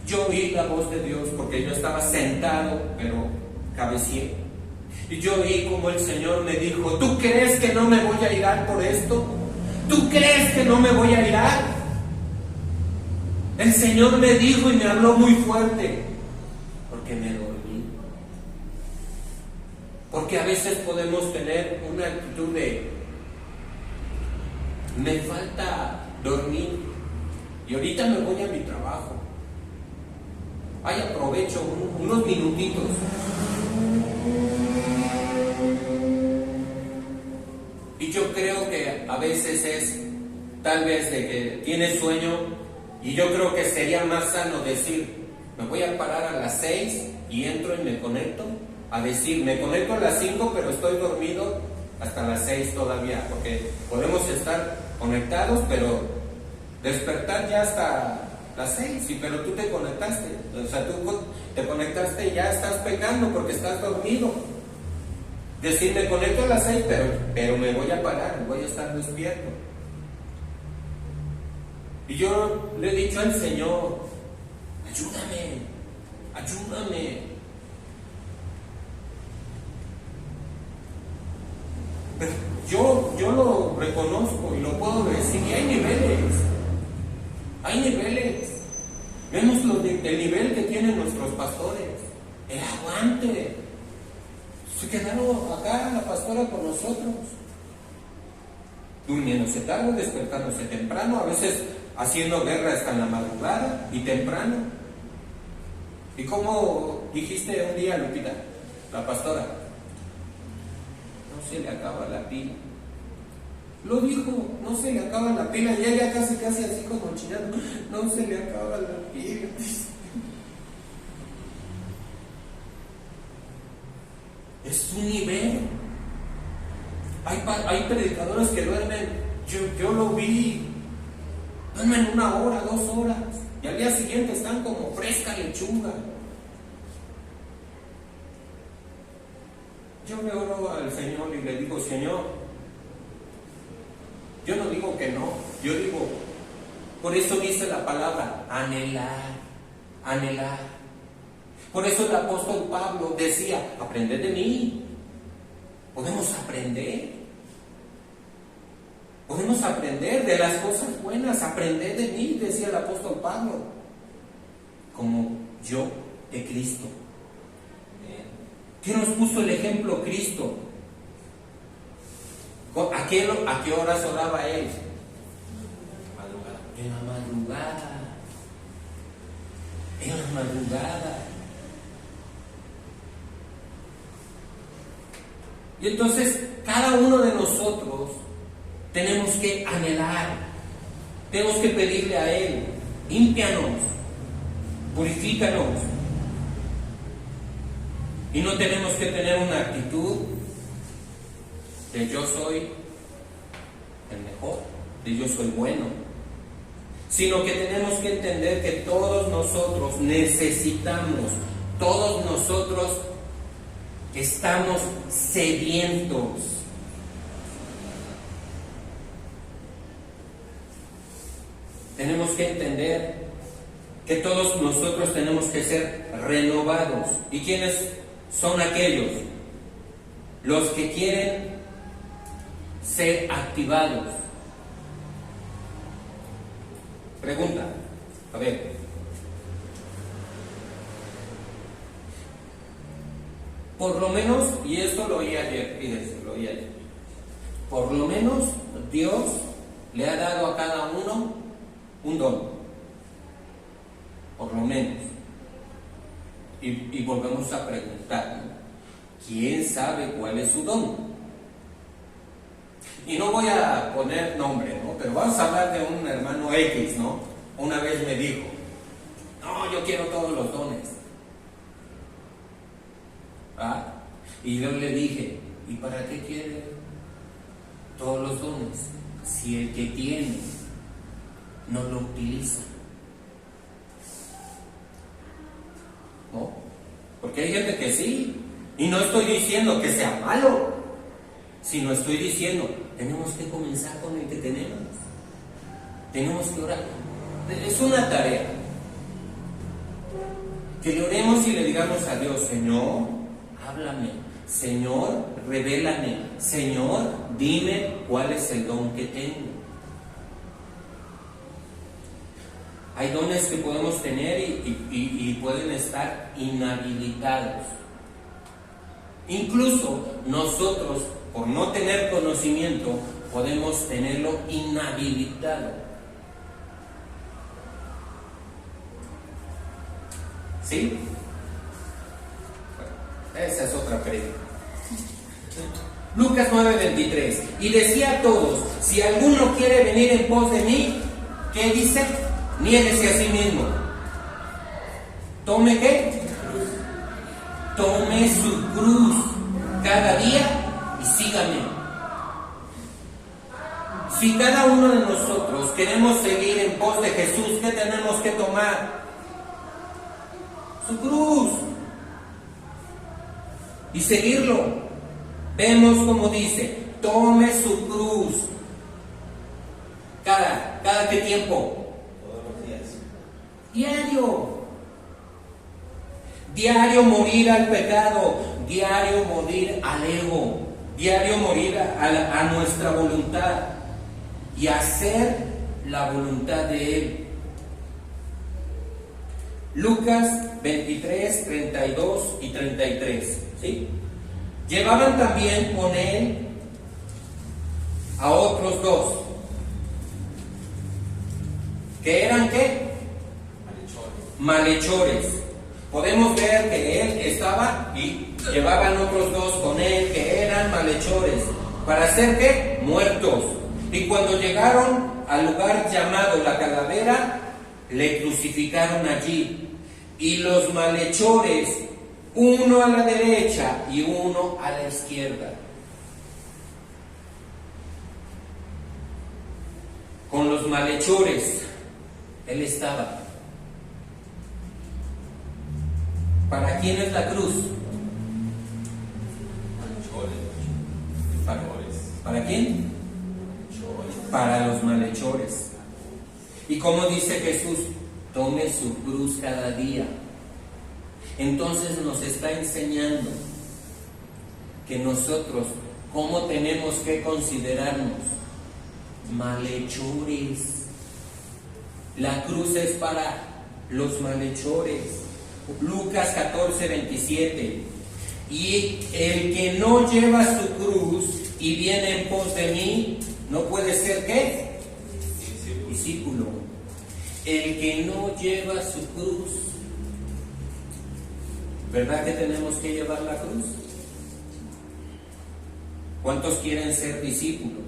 Yo oí la voz de Dios porque yo estaba sentado, pero cabeceé. Y yo oí como el Señor me dijo, ¿tú crees que no me voy a irar por esto? ¿Tú crees que no me voy a irar? El Señor me dijo y me habló muy fuerte, porque me dormí. Porque a veces podemos tener una actitud de, me falta dormir y ahorita me voy a mi trabajo. Ahí aprovecho unos minutitos. Y yo creo que a veces es tal vez de que tienes sueño y yo creo que sería más sano decir, me voy a parar a las 6 y entro y me conecto, a decir, me conecto a las 5 pero estoy dormido hasta las 6 todavía, porque podemos estar conectados pero despertar ya hasta las 6, pero tú te conectaste, o sea, tú te conectaste y ya estás pecando porque estás dormido. Decir, me conecto a las 6, pero me voy a parar, voy a estar despierto. Y yo le he dicho al Señor, ayúdame, ayúdame. Pero yo lo reconozco y lo puedo decir, y hay niveles. Hay niveles. Vemos el nivel que tienen nuestros pastores. El aguante. Se quedaron acá la pastora con nosotros. Durmiéndose tarde, despertándose temprano, a veces haciendo guerra hasta en la madrugada y temprano. ¿Y cómo dijiste un día, Lupita, la pastora? No se le acaba la pila. Lo dijo, no se le acaba la pila, y ella casi así como chillando, no se le acaba la pila. Es un nivel. Hay predicadores que duermen, yo lo vi, duermen 1 hora, 2 horas, y al día siguiente están como fresca lechuga. Yo le oro al Señor y le digo, Señor, yo no digo que no, yo digo, por eso dice la palabra, anhelar, anhelar. Por eso el apóstol Pablo decía, aprended de mí. Podemos aprender. Podemos aprender de las cosas buenas, aprended de mí, decía el apóstol Pablo. Como yo de Cristo. ¿Qué nos puso el ejemplo Cristo? ¿A qué horas oraba Él? En la madrugada. En la madrugada. Y entonces cada uno de nosotros tenemos que anhelar, tenemos que pedirle a Él: límpianos, purifícanos. Y no tenemos que tener una actitud de yo soy el mejor, de yo soy bueno, sino que tenemos que entender que todos nosotros necesitamos, todos nosotros estamos sedientos. Tenemos que entender que todos nosotros tenemos que ser renovados. ¿Y quiénes son aquellos? Los que quieren ser activados. Pregunta, a ver. Por lo menos, y esto lo oí ayer, fíjense, lo oí ayer. Por lo menos Dios le ha dado a cada uno un don. Por lo menos. Y volvemos a preguntar, ¿no? ¿Quién sabe cuál es su don? Y no voy a poner nombre, ¿no? Pero vamos a hablar de un hermano X, ¿no? Una vez me dijo: no, yo quiero todos los dones. ¿Ah? Y yo le dije: ¿y para qué quiere todos los dones? Si el que tiene no lo utiliza. ¿No? Porque hay gente que sí. Y no estoy diciendo que sea malo, sino estoy diciendo: tenemos que comenzar con el que tenemos. Tenemos que orar. Es una tarea. Que le oremos y le digamos a Dios: Señor, háblame. Señor, revélame. Señor, dime cuál es el don que tengo. Hay dones que podemos tener y pueden estar inhabilitados. Incluso nosotros, por no tener conocimiento, podemos tenerlo inhabilitado. ¿Sí? Bueno, esa es otra prédica. Lucas 9:23. Y decía a todos: si alguno quiere venir en pos de mí, ¿qué dice? Niéguese a sí mismo. ¿Tome qué? Tome su cruz cada día y sígame. Si cada uno de nosotros queremos seguir en pos de Jesús, ¿qué tenemos que tomar? Su cruz. Y seguirlo. Vemos como dice: tome su cruz. ¿Cada qué tiempo? Todos los días. Diario. Diario morir al pecado, diario morir al ego, diario morir a nuestra voluntad y hacer la voluntad de Él. Lucas 23, 32 y 33. ¿Sí? Llevaban también con Él a otros dos. ¿Que eran qué? Malhechores. Podemos ver que Él estaba y llevaban otros dos con Él que eran malhechores. ¿Para hacer qué? Muertos. Y cuando llegaron al lugar llamado la Calavera, le crucificaron allí. Y los malhechores, uno a la derecha y uno a la izquierda. Con los malhechores Él estaba. ¿Para quién es la cruz? ¿Para quién? Para los malhechores. ¿Y cómo dice Jesús? Tome su cruz cada día. Entonces nos está enseñando que nosotros, ¿cómo tenemos que considerarnos? Malhechores. La cruz es para los malhechores. Lucas 14, 27. Y el que no lleva su cruz y viene en pos de mí, no puede ser ¿qué? Discípulo. El que no lleva su cruz. ¿Verdad que tenemos que llevar la cruz? ¿Cuántos quieren ser discípulos?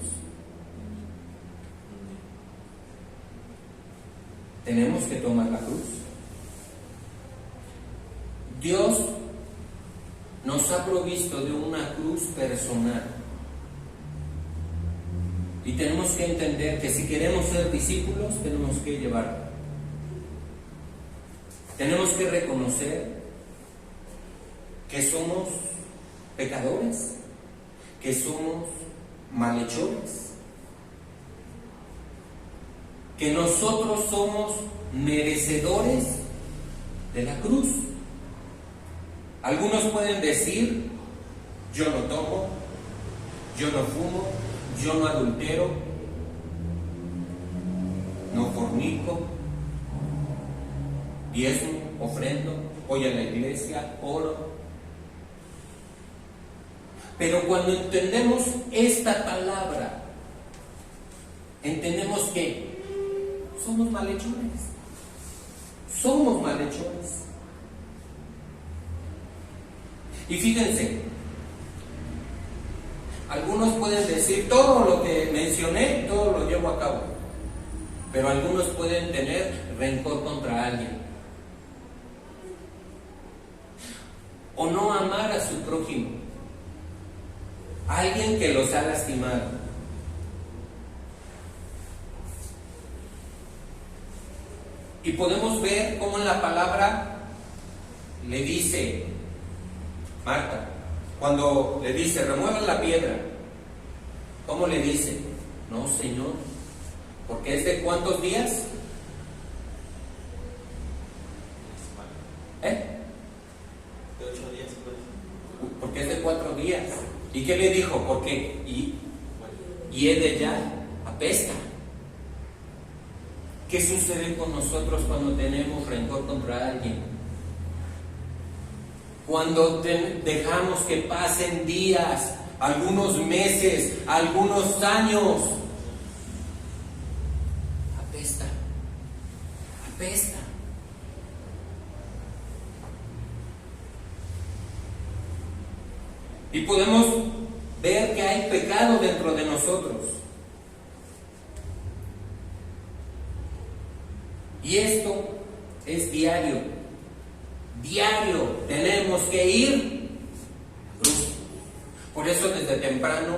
Tenemos que tomar la cruz. Dios nos ha provisto de una cruz personal. Y tenemos que entender que si queremos ser discípulos, tenemos que llevarla. Tenemos que reconocer que somos pecadores, que somos malhechores, que nosotros somos merecedores de la cruz. Algunos pueden decir: yo no tomo, yo no fumo, yo no adultero, no fornico, diezmo, ofrendo, voy a la iglesia, oro. Pero cuando entendemos esta palabra, entendemos que somos malhechores. Somos malhechores. Y fíjense, algunos pueden decir: todo lo que mencioné, todo lo llevo a cabo. Pero algunos pueden tener rencor contra alguien, o no amar a su prójimo, alguien que los ha lastimado. Y podemos ver cómo en la palabra le dice Marta, cuando le dice: remuevan la piedra, ¿cómo le dice? No, Señor, porque es de ¿cuántos días? De 8 días. Porque es de 4 días. ¿Y qué le dijo? Porque hiede ya, apesta. ¿Qué sucede con nosotros cuando tenemos rencor contra alguien? Cuando dejamos que pasen días, algunos meses, algunos años, apesta, apesta. Y podemos ver que hay pecado dentro de nosotros. Y esto es diario. Diario tenemos que ir a cruz. Por eso desde temprano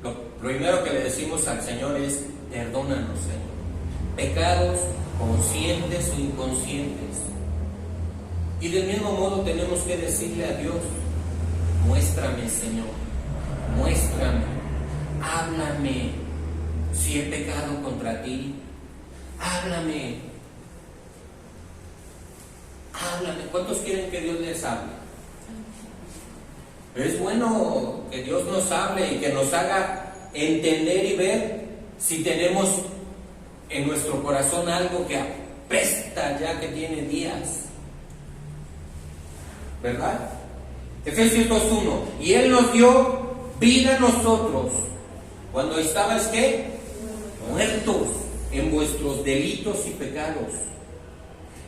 lo primero que le decimos al Señor es: perdónanos, Señor. Pecados conscientes o inconscientes. Y del mismo modo tenemos que decirle a Dios: muéstrame, Señor, muéstrame, háblame si he pecado contra ti, háblame, háblame. ¿Cuántos quieren que Dios les hable? Es bueno que Dios nos hable y que nos haga entender y ver si tenemos en nuestro corazón algo que apesta ya, que tiene días, ¿verdad? Efesios 2:1, y Él nos dio vida a nosotros cuando estabais, ¿qué? Muertos en vuestros delitos y pecados.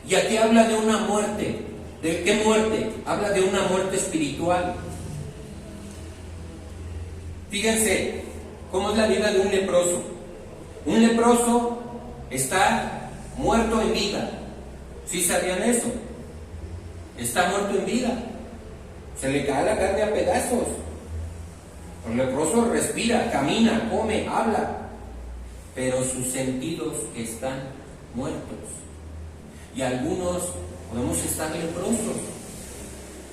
Y aquí habla de una muerte. ¿De qué muerte? Habla de una muerte espiritual. Fíjense cómo es la vida de un leproso. Un leproso está muerto en vida. ¿Sí sabían eso? Está muerto en vida. Se le cae la carne a pedazos. El leproso respira, camina, come, habla, pero sus sentidos están muertos. Y algunos podemos estar leprosos.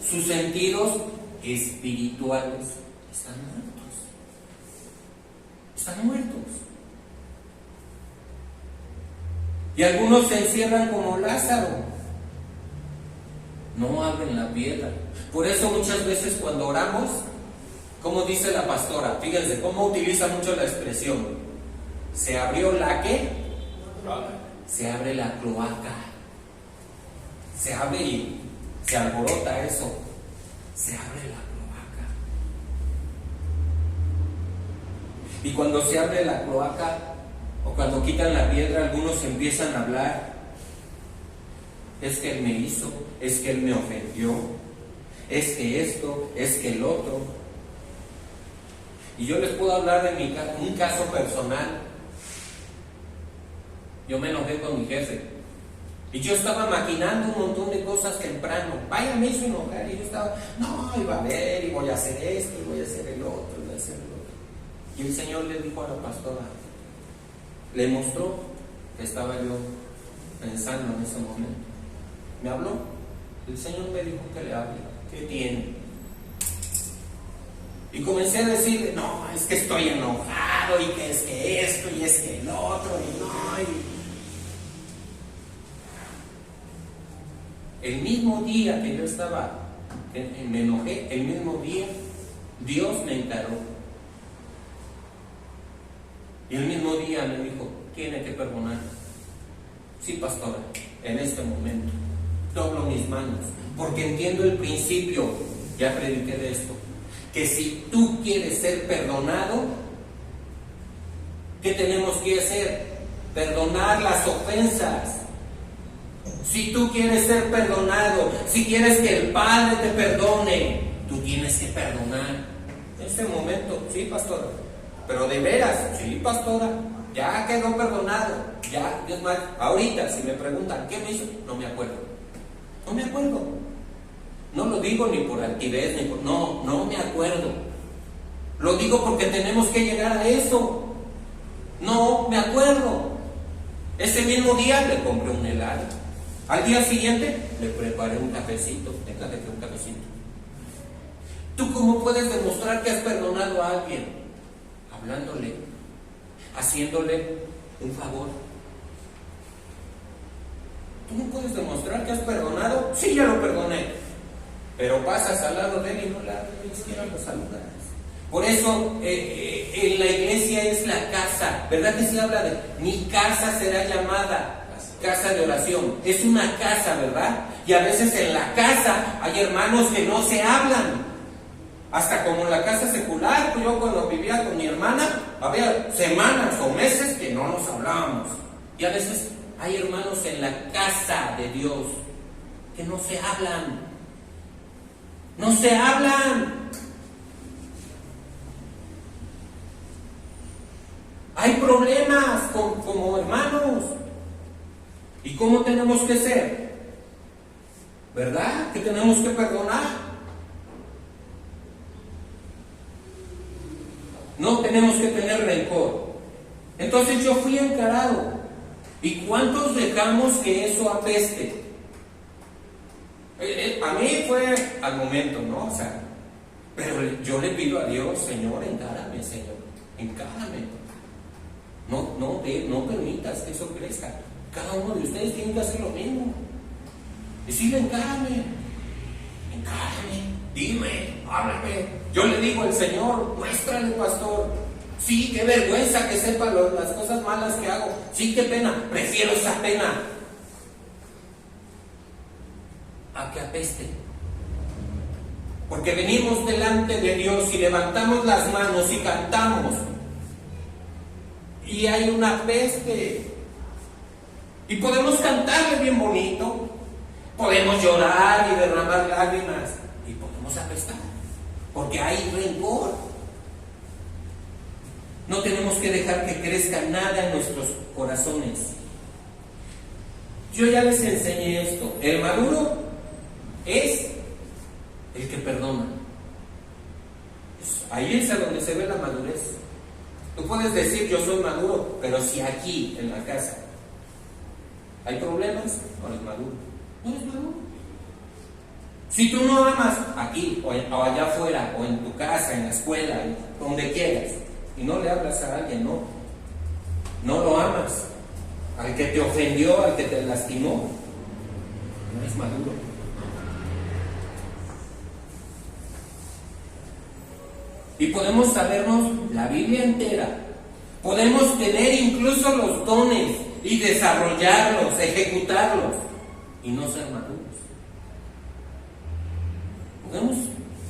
Sus sentidos espirituales están muertos. Están muertos. Y algunos se encierran como Lázaro. No abren la piedra. Por eso muchas veces cuando oramos, como dice la pastora, fíjense cómo utiliza mucho la expresión: se abrió la ¿qué? Se abre la cloaca. Se abre y se alborota eso. Se abre la cloaca. Y cuando se abre la cloaca, o cuando quitan la piedra, algunos empiezan a hablar: es que Él me hizo, es que Él me ofendió, es que esto, es que el otro. Y yo les puedo hablar de un caso personal. Yo me enojé con mi jefe. Y yo estaba maquinando un montón de cosas temprano. Vaya, me hizo enojar. Y yo estaba, no, iba a ver, y voy a hacer esto, y voy a hacer el otro, y voy a hacer el otro. Y el Señor le dijo a la pastora, le mostró que estaba yo pensando en ese momento. Me habló. El Señor me dijo que le hable. ¿Qué tiene? Y comencé a decirle, no, es que estoy enojado, y que es que esto, y es que el otro, y no, El mismo día que yo estaba, que me enojé, el mismo día, Dios me encaró. Y el mismo día me dijo, tiene que perdonar. Sí, pastora, en este momento, doblo mis manos, porque entiendo el principio, ya prediqué de esto, que si tú quieres ser perdonado, ¿qué tenemos que hacer? Perdonar las ofensas. Si tú quieres ser perdonado, si quieres que el Padre te perdone, tú tienes que perdonar. En este momento, sí, pastora, pero de veras, sí, pastora, ya quedó perdonado, ya, Dios mío, ahorita si me preguntan, ¿qué me hizo? No me acuerdo. No lo digo ni por altivez, ni por... No me acuerdo. Lo digo porque tenemos que llegar a eso. No me acuerdo. Ese mismo día le compré un helado. Al día siguiente le preparé un cafecito. Déjate que un cafecito. ¿Tú cómo puedes demostrar que has perdonado a alguien? Hablándole, haciéndole un favor. ¿Tú no puedes demostrar que has perdonado? Sí, ya lo perdoné. Pero pasas al lado de él y ni siquiera lo saludas. Por eso en la iglesia es la casa. ¿Verdad que se habla de mi casa será llamada casa de oración? Es una casa, ¿verdad? Y a veces en la casa hay hermanos que no se hablan. Hasta como en la casa secular, yo cuando vivía con mi hermana, había semanas o meses que no nos hablábamos. Y a veces hay hermanos en la casa de Dios que no se hablan. No se hablan. Hay problemas como hermanos. ¿Y cómo tenemos que ser? ¿Verdad? Que tenemos que perdonar. No tenemos que tener rencor. Entonces yo fui encarado. ¿Y cuántos dejamos que eso apeste? A mí fue al momento, ¿no? O sea, pero yo le pido a Dios, Señor, encárame, Señor, encárame. No permitas que eso crezca. Cada uno de ustedes tiene que hacer lo mismo. Decirle, encárame, dime, háblame. Yo le digo al Señor, muéstrale, pastor. Sí, qué vergüenza que sepa las cosas malas que hago. Sí, qué pena, prefiero esa pena a que apeste. Porque venimos delante de Dios y levantamos las manos y cantamos, y hay una peste. Y podemos cantarle bien bonito, podemos llorar y derramar lágrimas, y podemos apestar, porque hay rencor. No tenemos que dejar que crezca nada en nuestros corazones. Yo ya les enseñé esto. El maduro es el que perdona. Ahí es a donde se ve la madurez. Tú puedes decir, yo soy maduro, pero si aquí en la casa hay problemas, no eres maduro. No eres maduro. Si tú no amas aquí o allá afuera, o en tu casa, en la escuela, donde quieras, y no le hablas a alguien, no lo amas, al que te ofendió, al que te lastimó, no es maduro. Y podemos sabernos la Biblia entera, podemos tener incluso los dones y desarrollarlos, ejecutarlos, y no ser maduros.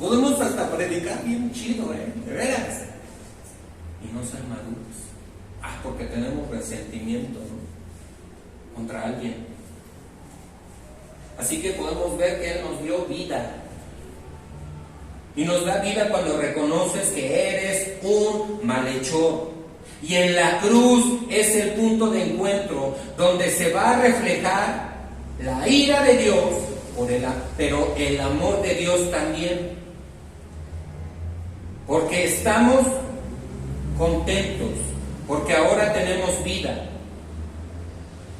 Podemos hasta predicar bien chido, de veras, y no ser maduros. Porque tenemos resentimiento, ¿no?, contra alguien. Así que podemos ver que Él nos dio vida. Y nos da vida cuando reconoces que eres un malhechor. Y en la cruz es el punto de encuentro donde se va a reflejar la ira de Dios, pero el amor de Dios también. Porque estamos contentos, porque ahora tenemos vida.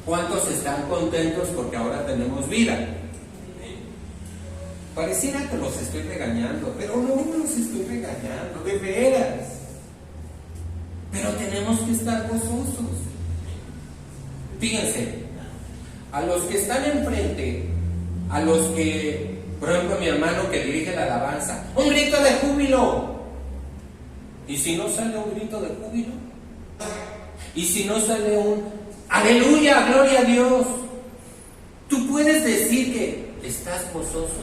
¿Cuántos están contentos porque ahora tenemos vida? Pareciera que los estoy regañando, pero no los estoy regañando, de veras. Pero tenemos que estar gozosos. Fíjense, a los que están enfrente, a los que, por ejemplo, mi hermano que dirige la alabanza, ¡un grito de júbilo! ¿Y si no sale un grito de júbilo? ¿Y si no sale un ¡aleluya, gloria a Dios! Tú puedes decir que estás gozoso.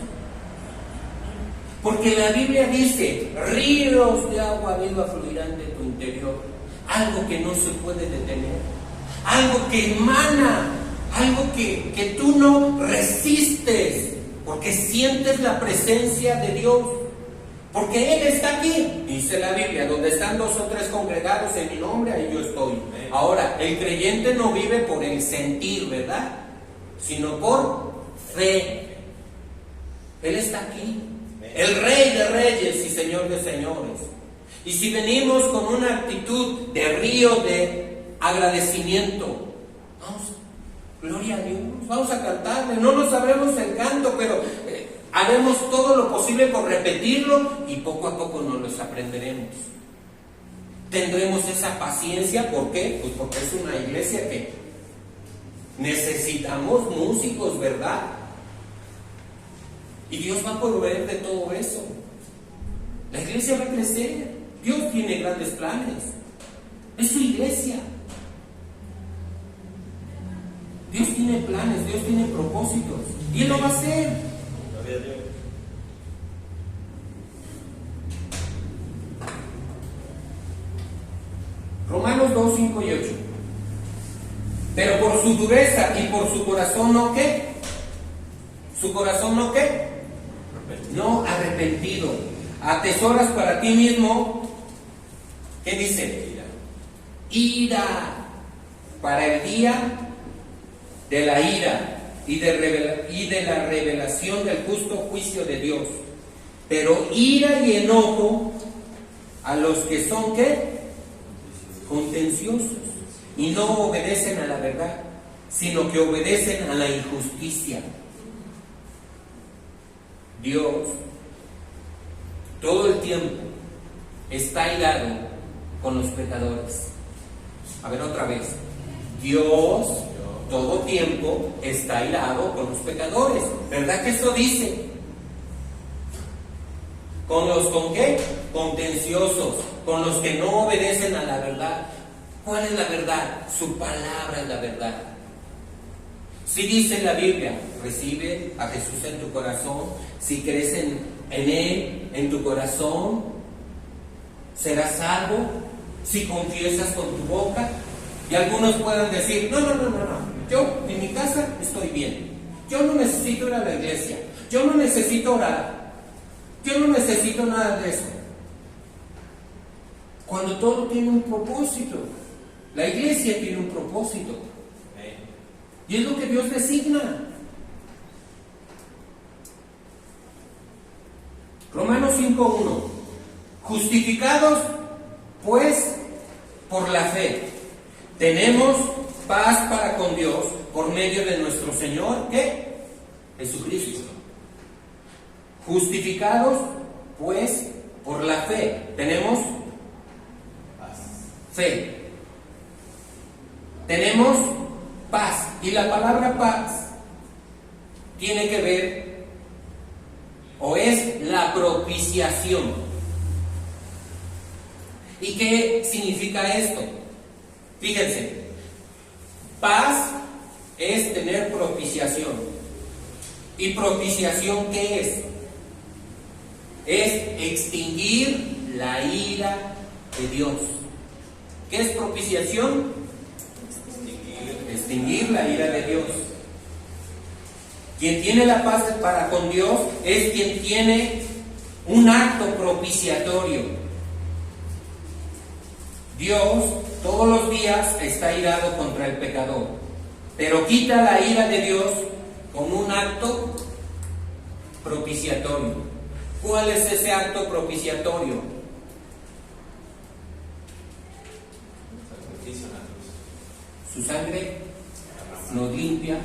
Porque la Biblia dice, ríos de agua viva fluirán de tu interior. Algo que no se puede detener. Algo que emana. Algo que tú no resistes. Porque sientes la presencia de Dios. Porque Él está aquí. Dice la Biblia, donde están 2 o 3 congregados en mi nombre, ahí yo estoy. Ahora, el creyente no vive por el sentir, ¿verdad? Sino por fe. Él está aquí. El Rey de Reyes y Señor de Señores. Y si venimos con una actitud de río de agradecimiento, vamos, gloria a Dios, vamos a cantarle. No nos sabremos el canto, pero haremos todo lo posible por repetirlo y poco a poco nos los aprenderemos. Tendremos esa paciencia, ¿por qué? Pues porque es una iglesia que necesitamos músicos, ¿verdad? Y Dios va a proveer de todo eso. La iglesia va a crecer. Dios tiene grandes planes. Es su iglesia. Dios tiene planes, Dios tiene propósitos. Y Él lo va a hacer. Gloria a Dios. Romanos 2, 5 y 8. Pero por su dureza y por su corazón no qué. ¿Su corazón no qué? No arrepentido. Atesoras para ti mismo. ¿Qué dice? Ira. Para el día de la ira y de la revelación del justo juicio de Dios. Pero ira y enojo a los que son ¿qué? Contenciosos y no obedecen a la verdad, sino que obedecen a la injusticia. Dios todo el tiempo está airado con los pecadores. A ver otra vez. Dios todo tiempo está airado con los pecadores. ¿Verdad que eso dice? ¿Con los con qué? Contenciosos, con los que no obedecen a la verdad. ¿Cuál es la verdad? Su palabra es la verdad. Si dice la Biblia, recibe a Jesús en tu corazón, si crees en Él, en tu corazón, serás salvo, si confiesas con tu boca. Y algunos pueden decir, no, yo en mi casa estoy bien, yo no necesito ir a la iglesia, yo no necesito orar, yo no necesito nada de eso. Cuando todo tiene un propósito, la iglesia tiene un propósito. Y es lo que Dios designa. Romanos 5:1. Justificados, pues, por la fe, tenemos paz para con Dios por medio de nuestro Señor, ¿qué? Jesucristo. Justificados, pues, por la fe, tenemos fe. Tenemos paz. Y la palabra paz tiene que ver, o es la propiciación. ¿Y qué significa esto? Fíjense, paz es tener propiciación. ¿Y propiciación qué es? Es extinguir la ira de Dios. ¿Qué es propiciación? Extinguir la ira de Dios. Quien tiene la paz para con Dios es quien tiene un acto propiciatorio. Dios todos los días está irado contra el pecador, pero quita la ira de Dios con un acto propiciatorio. ¿Cuál es ese acto propiciatorio? Sacrificio en la cruz. Su sangre nos limpia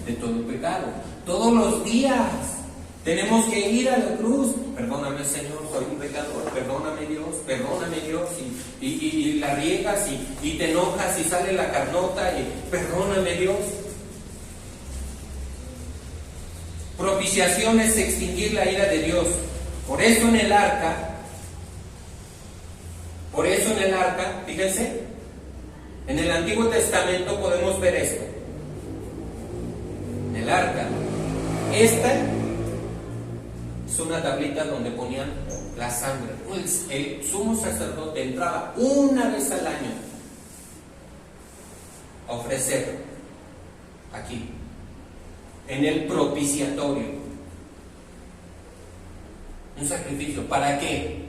de todo pecado. Todos los días tenemos que ir a la cruz. Perdóname, Señor, soy un pecador. Perdóname, Dios. Perdóname, Dios. Y la riegas y te enojas y sale la carnota. Y perdóname, Dios. Propiciación es extinguir la ira de Dios. Por eso en el arca, fíjense, en el Antiguo Testamento podemos ver esto. En el arca, esta es una tablita donde ponían la sangre. El sumo sacerdote entraba una vez al año a ofrecer aquí, en el propiciatorio, un sacrificio. ¿Para qué?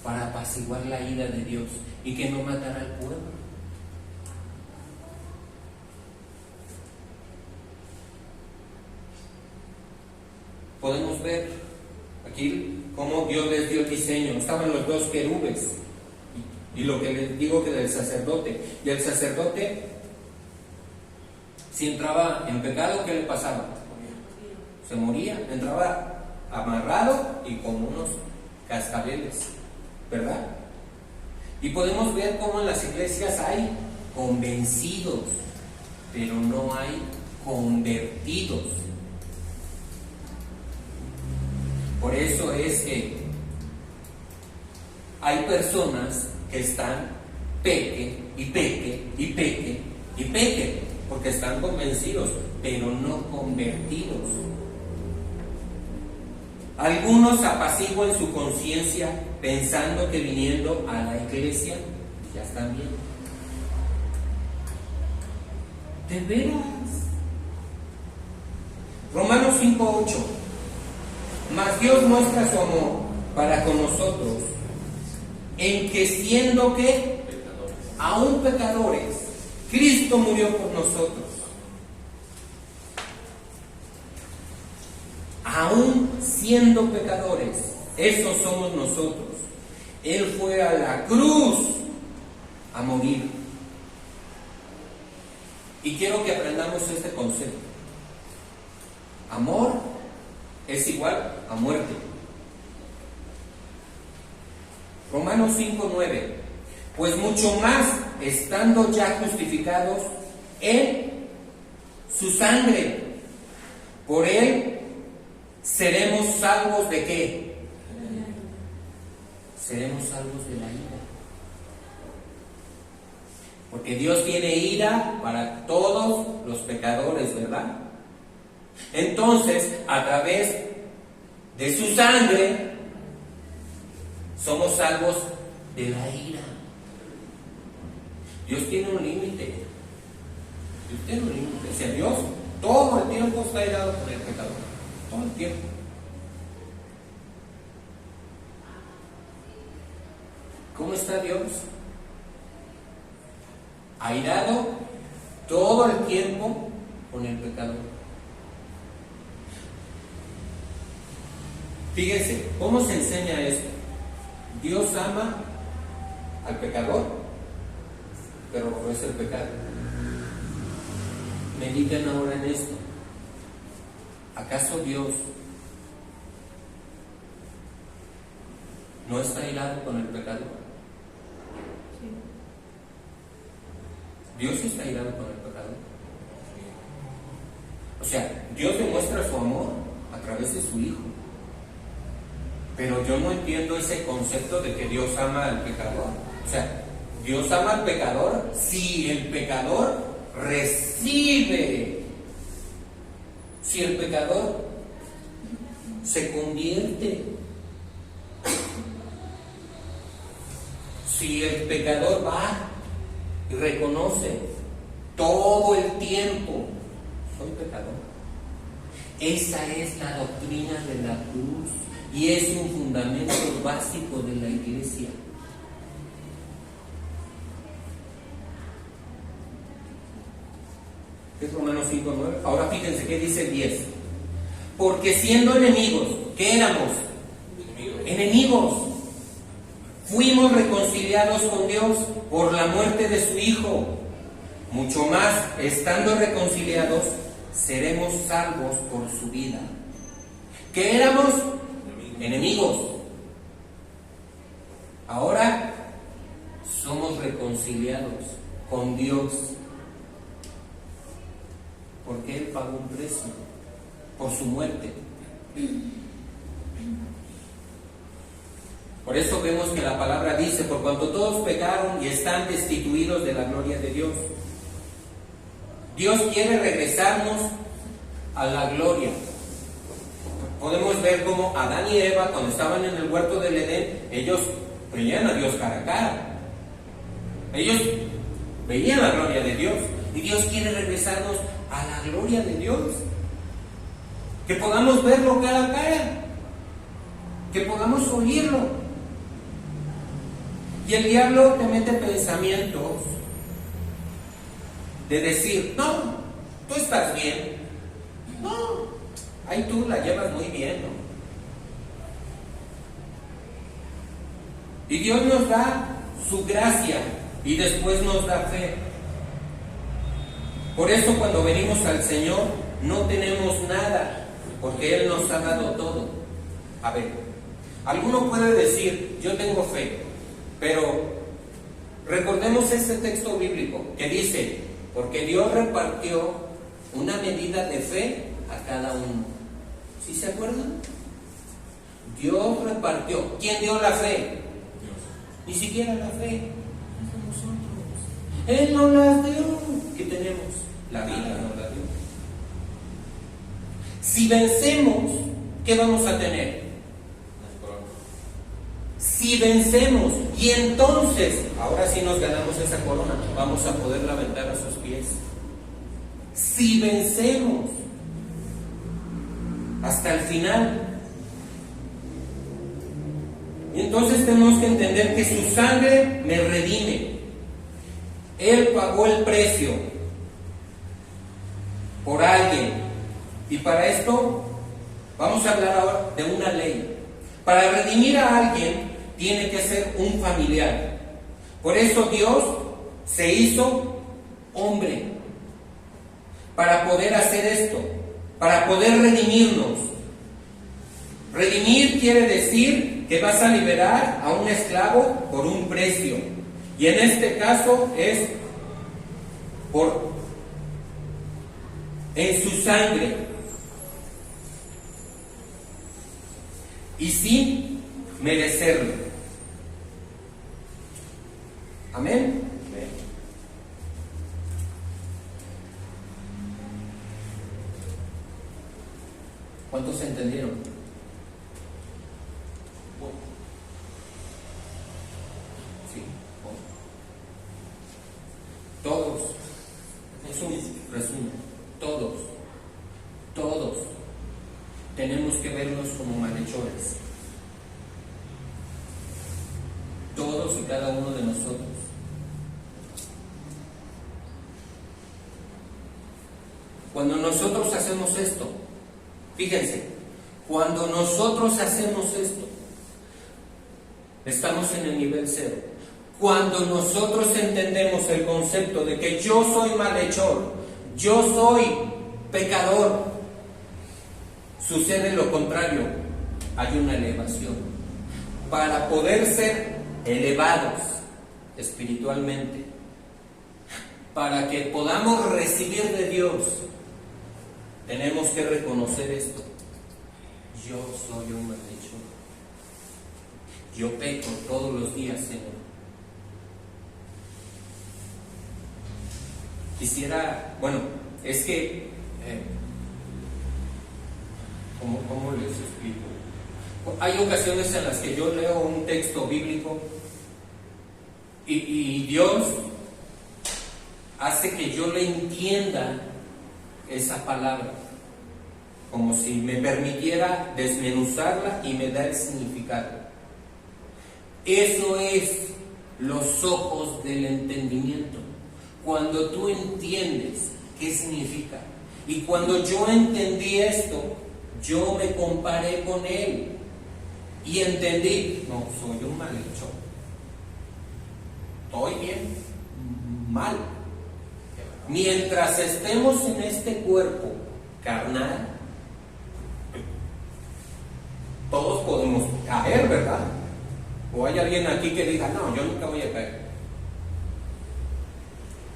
Para apaciguar la ira de Dios y que no matara al pueblo. Podemos ver aquí cómo Dios les dio el diseño. Estaban los dos querubes y lo que les digo que del sacerdote. Y el sacerdote, si entraba en pecado, ¿qué le pasaba? Se moría, entraba amarrado y con unos cascabeles, ¿verdad? Y podemos ver cómo en las iglesias hay convencidos, pero no hay convertidos. Por eso es que hay personas que están peque, porque están convencidos, pero no convertidos. Algunos apaciguan su conciencia pensando que viniendo a la iglesia ya están bien. ¿De veras? Romanos 5:8. Mas Dios muestra su amor para con nosotros en que siendo que aún pecadores, Cristo murió por nosotros. Aún siendo pecadores, esos somos nosotros. Él fue a la cruz a morir. Y quiero que aprendamos este concepto. Amor es igual a muerte. Romanos 5:9. Pues mucho más, estando ya justificados en su sangre, por él seremos salvos ¿de qué? Seremos salvos de la ira. Porque Dios tiene ira para todos los pecadores, ¿verdad? Entonces, a través de su sangre, somos salvos de la ira. Dios tiene un límite. Dios tiene un límite. O sea, Dios todo el tiempo está irado con el pecador. Todo el tiempo. ¿Cómo está Dios? Airado todo el tiempo con el pecador. Fíjense, ¿cómo se enseña esto? Dios ama al pecador, pero aborrece el pecado. Mediten ahora en esto. ¿Acaso Dios no está airado con el pecador? Dios está airado con el pecador. O sea, Dios demuestra su amor a través de su Hijo. Pero yo no entiendo ese concepto de que Dios ama al pecador. O sea, Dios ama al pecador si el pecador recibe. Si el pecador se convierte. Si el pecador va y reconoce todo el tiempo, soy pecador. Esa es la doctrina de la cruz. y es un fundamento básico de la iglesia. Es Romanos 5:9. Ahora fíjense qué dice el 10. Porque siendo enemigos, ¿qué éramos? Enemigos. Fuimos reconciliados con Dios por la muerte de su Hijo. Mucho más, estando reconciliados, seremos salvos por su vida. ¿Qué éramos? Enemigos. Ahora somos reconciliados con Dios. Porque Él pagó un precio por su muerte. Por eso vemos que la palabra dice: por cuanto todos pecaron y están destituidos de la gloria de Dios. Dios quiere regresarnos a la gloria. Podemos ver cómo Adán y Eva, cuando estaban en el huerto del Edén, ellos veían a Dios cara a cara. Ellos veían la gloria de Dios. Y Dios quiere regresarnos a la gloria de Dios. Que podamos verlo cara a cara. Que podamos oírlo. Y el diablo te mete pensamientos de decir: no, tú estás bien. No, ahí tú la llevas muy bien, ¿no? Y Dios nos da su gracia y después nos da fe. Por eso cuando venimos al Señor no tenemos nada, porque Él nos ha dado todo. A ver, alguno puede decir: yo tengo fe, pero recordemos este texto bíblico que dice: porque Dios repartió una medida de fe a cada uno. ¿Sí se acuerdan? Dios repartió. ¿Quién dio la fe? Dios. Ni siquiera la fe. Nosotros. Él no la dio. ¿Qué tenemos? La vida no la dio. Si vencemos, ¿qué vamos a tener? Si vencemos y entonces, ahora sí nos ganamos esa corona, vamos a poderla aventar a sus pies. Si vencemos hasta el final. Y entonces tenemos que entender que su sangre me redime. Él pagó el precio por alguien. Y para esto vamos a hablar ahora de una ley. Para redimir a alguien tiene que ser un familiar. Por eso Dios se hizo hombre para poder hacer esto, para poder redimirnos. Redimir quiere decir que vas a liberar a un esclavo por un precio. Y en este caso es en su sangre. Y sin merecerlo. Amén. ¿Cuántos entendieron? Sí. Todos. Es un resumen. Todos tenemos que vernos como malhechores. Todos y cada uno de nosotros. Cuando nosotros hacemos esto, fíjense, cuando nosotros hacemos esto, estamos en el nivel 0. Cuando nosotros entendemos el concepto de que yo soy malhechor, yo soy pecador, sucede lo contrario, hay una elevación. Para poder ser elevados espiritualmente, para que podamos recibir de Dios, tenemos que reconocer esto: yo soy un malhechor, yo peco todos los días, Señor. Quisiera, es que ¿cómo les explico? Hay ocasiones en las que yo leo un texto bíblico y Dios hace que yo le entienda esa palabra. como si me permitiera desmenuzarla y me da el significado. Eso es los ojos del entendimiento. Cuando tú entiendes qué significa. Y cuando yo entendí esto, yo me comparé con él y entendí, no, soy un malhechor. Estoy bien mal. Mientras estemos en este cuerpo carnal, todos podemos caer, ¿verdad? O hay alguien aquí que diga, no, yo nunca voy a caer.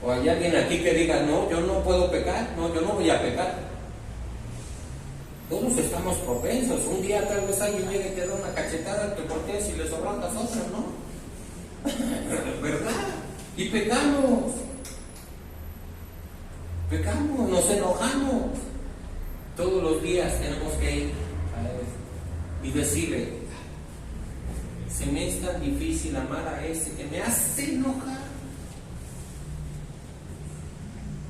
O hay alguien aquí que diga, no, yo no puedo pecar, no, yo no voy a pecar. Todos estamos propensos. Un día tal vez alguien llegue y te da una cachetada, te voltees y le sobran las otras, ¿no? ¿Verdad? Y pecamos. Pecamos, nos enojamos. Todos los días tenemos que ir a él y decirle, se me es tan difícil amar a ese que me hace enojar.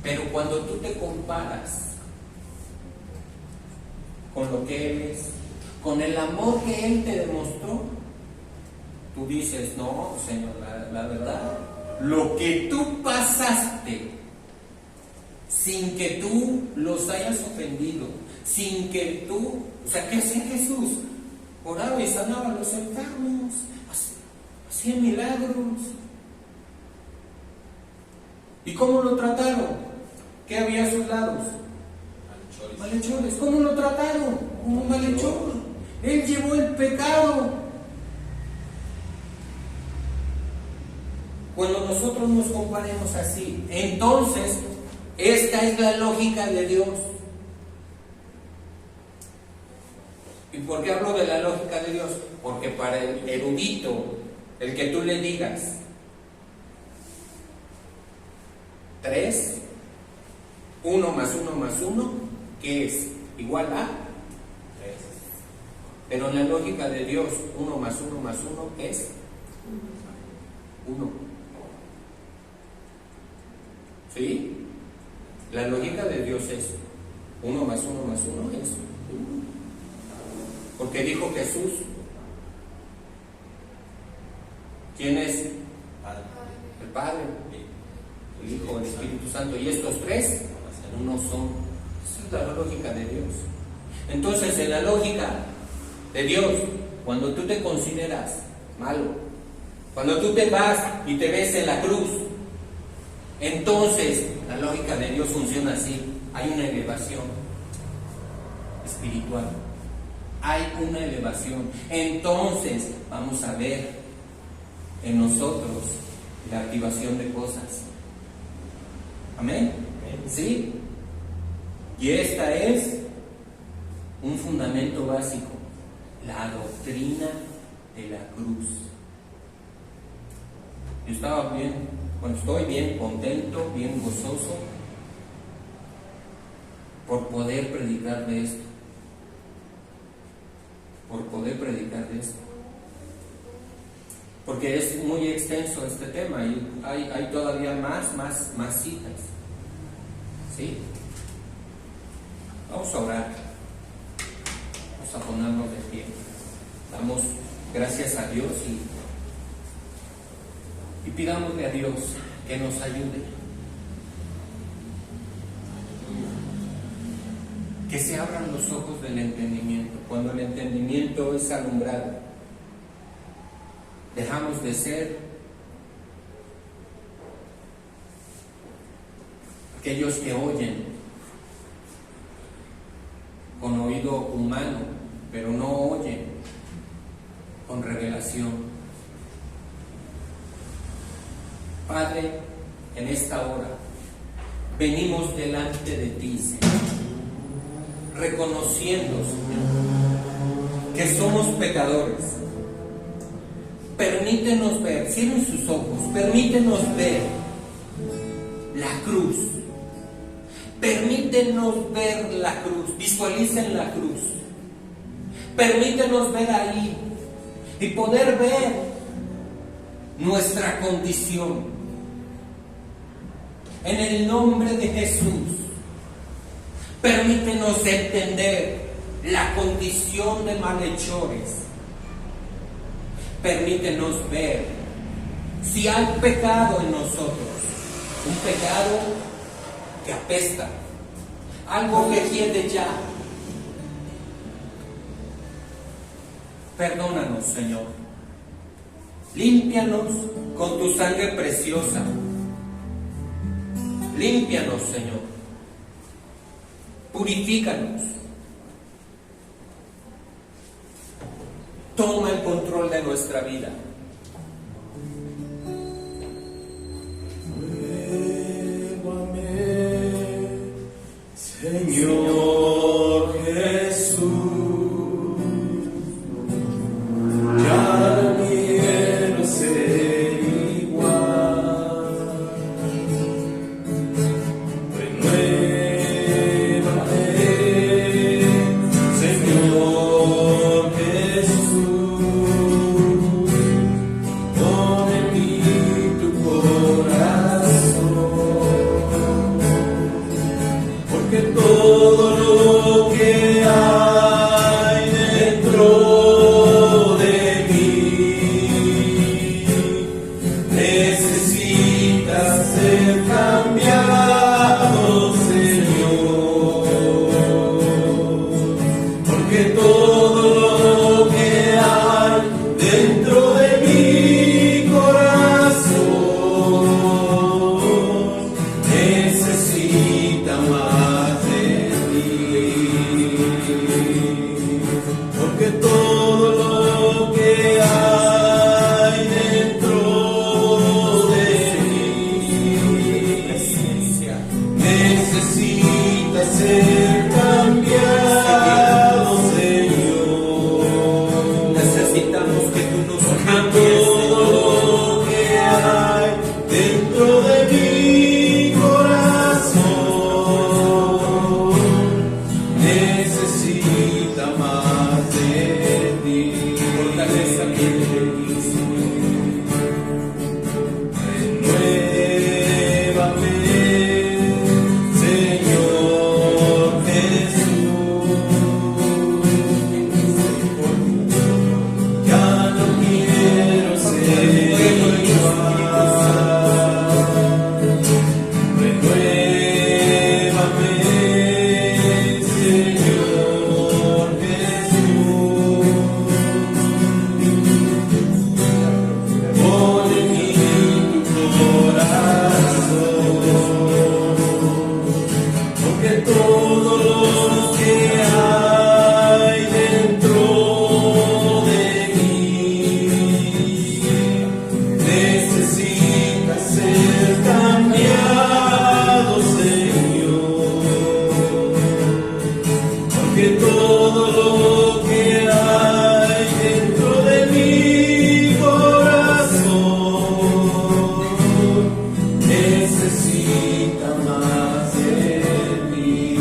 Pero cuando tú te comparas con lo que Él es, con el amor que Él te demostró, tú dices, no, Señor, la verdad, lo que tú pasaste sin que tú los hayas ofendido, sin que tú, o sea, ¿qué hacía Jesús? Oraba y sanaba a los enfermos, hacía milagros. ¿Y cómo lo trataron? ¿Qué había a sus lados? Malhechores. ¿Cómo lo trataron? Como un malhechor. Él llevó el pecado. Cuando nosotros nos comparemos así, entonces esta es la lógica de Dios. ¿Y por qué hablo de la lógica de Dios? Porque para el erudito, el que tú le digas 3, 1 más 1 más 1, ¿qué es? Igual a 3. Pero en la lógica de Dios, 1 más 1 más 1, ¿qué es? 1. ¿Sí? La lógica de Dios es 1 más 1 más 1 es 1. Porque dijo Jesús, ¿quién es? El Padre, el Hijo, el Espíritu Santo. Y estos 3, uno son. Esa es la lógica de Dios. Entonces, en la lógica de Dios, cuando tú te consideras malo, cuando tú te vas y te ves en la cruz, entonces la lógica de Dios funciona así. Hay una elevación espiritual. Hay una elevación. Entonces vamos a ver en nosotros la activación de cosas. Amén. ¿Sí? Y esta es un fundamento básico, la doctrina de la cruz. Yo estaba bien, estoy bien contento, bien gozoso por poder predicar de esto. Por poder predicar de esto. Porque es muy extenso este tema y hay todavía más citas. ¿Sí? Vamos a orar. Vamos a ponernos de pie. Damos gracias a Dios y pidámosle a Dios que nos ayude. Que se abran los ojos del entendimiento. Cuando el entendimiento es alumbrado, dejamos de ser aquellos que oyen con oído humano, pero no oyen con revelación. Padre, en esta hora venimos delante de ti, Señor, reconociendo, Señor, que somos pecadores. Permítenos ver, cierren sus ojos, permítenos ver la cruz. Permítenos ver la cruz, visualicen la cruz. Permítenos ver ahí y poder ver nuestra condición. En el nombre de Jesús, permítenos entender la condición de malhechores. Permítenos ver si hay pecado en nosotros, un pecado que apesta, algo que quiere ya. Perdónanos, Señor. Límpianos con tu sangre preciosa. Límpianos, Señor. Purifícanos. Toma el control de nuestra vida. Señor Jesús, ya no quiero ser igual. Renuévame, Señor Jesús, pon en mí tu corazón, porque todo lo que hay dentro de mí necesita ser cambiado, Señor, porque todo lo que hay dentro de mi corazón necesita más de ti, porque todo lo que hay dentro de mí necesita ser cambiado, Señor. Necesitamos que tú nos Porque cambies, todo lo que hay dentro de mi corazón necesita más de ti. Fortaleza mi Renuévame, Señor Jesús, ya no quiero ser igual. Renuévame, Señor Jesús, pon en mí tu corazón, porque todo lo que hay dentro de mí necesita ser cambiado, Señor, porque todo lo que hay dentro de mi corazón necesita más de ti,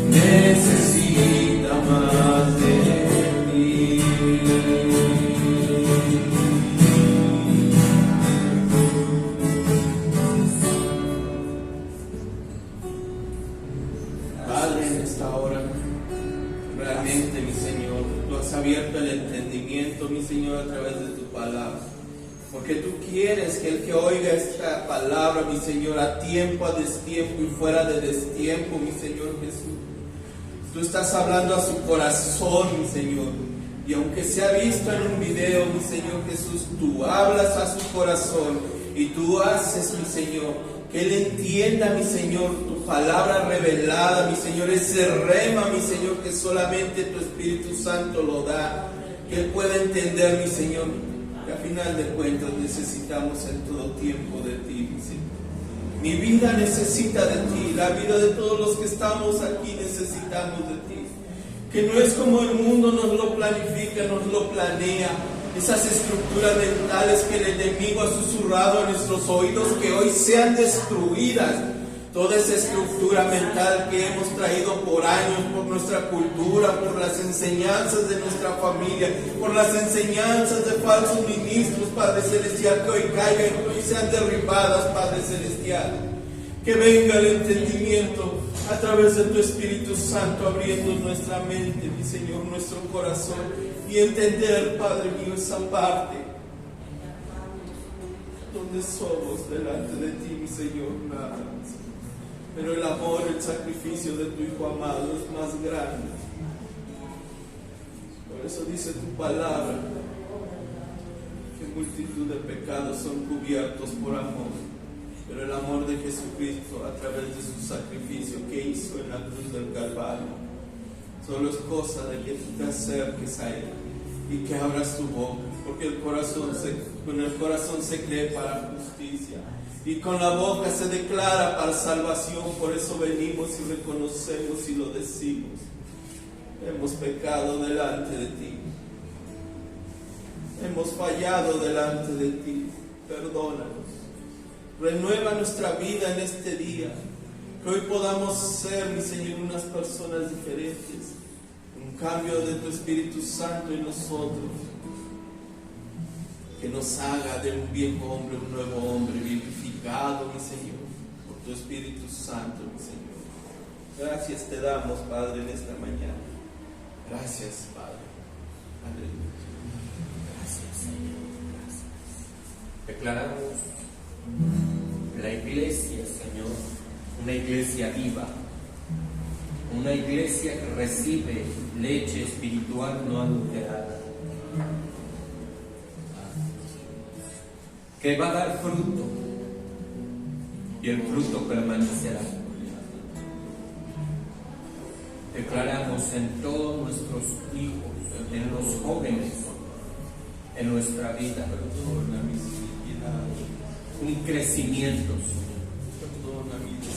necesita más de ti. Padre, en esta hora, realmente, mi Señor, tú has abierto el entendimiento, mi Señor, a través de tu palabra. Porque tú quieres que el que oiga esta palabra, mi Señor, a tiempo, a destiempo y fuera de destiempo, mi Señor Jesús, tú estás hablando a su corazón, mi Señor. Y aunque se ha visto en un video, mi Señor Jesús, tú hablas a su corazón y tú haces, mi Señor, que Él entienda, mi Señor, tu palabra revelada, mi Señor, ese rema, mi Señor, que solamente tu Espíritu Santo lo da, que Él pueda entender, mi Señor, que a final de cuentas necesitamos en todo tiempo de ti, mi Señor. Mi vida necesita de ti, la vida de todos los que estamos aquí necesitamos de ti. Que no es como el mundo nos lo planifica, nos lo planea, esas estructuras mentales que el enemigo ha susurrado a nuestros oídos, que hoy sean destruidas. Toda esa estructura mental que hemos traído por años, por nuestra cultura, por las enseñanzas de nuestra familia, por las enseñanzas de falsos ministros, Padre Celestial, que hoy caigan, que hoy sean derribadas, Padre Celestial. Que venga el entendimiento a través de tu Espíritu Santo, abriendo nuestra mente, mi Señor, nuestro corazón, y entender, Padre mío, esa parte donde somos delante de ti, mi Señor, nada. Pero el amor, el sacrificio de tu Hijo amado es más grande. Por eso dice tu palabra que multitud de pecados son cubiertos por amor. Pero el amor de Jesucristo, a través de su sacrificio que hizo en la cruz del Calvario, solo es cosa de que tú te acerques a Él y que abras tu boca, porque con el corazón se cree para justicia y con la boca se declara para salvación. Por eso venimos y reconocemos y lo decimos: hemos pecado delante de ti, hemos fallado delante de ti, perdónanos. Renueva nuestra vida en este día, que hoy podamos ser, mi Señor, unas personas diferentes, un cambio de tu Espíritu Santo en nosotros, que nos haga de un viejo hombre un nuevo hombre, vivificado, mi Señor, por tu Espíritu Santo, mi Señor. Gracias te damos, Padre, en esta mañana. Gracias, Padre. Aleluya. Gracias, Señor. Gracias. Declaramos la iglesia, Señor, una iglesia viva, una iglesia que recibe leche espiritual no adulterada, que va a dar fruto y el fruto permanecerá. Declaramos en todos nuestros hijos, en los jóvenes, en nuestra vida, un crecimiento,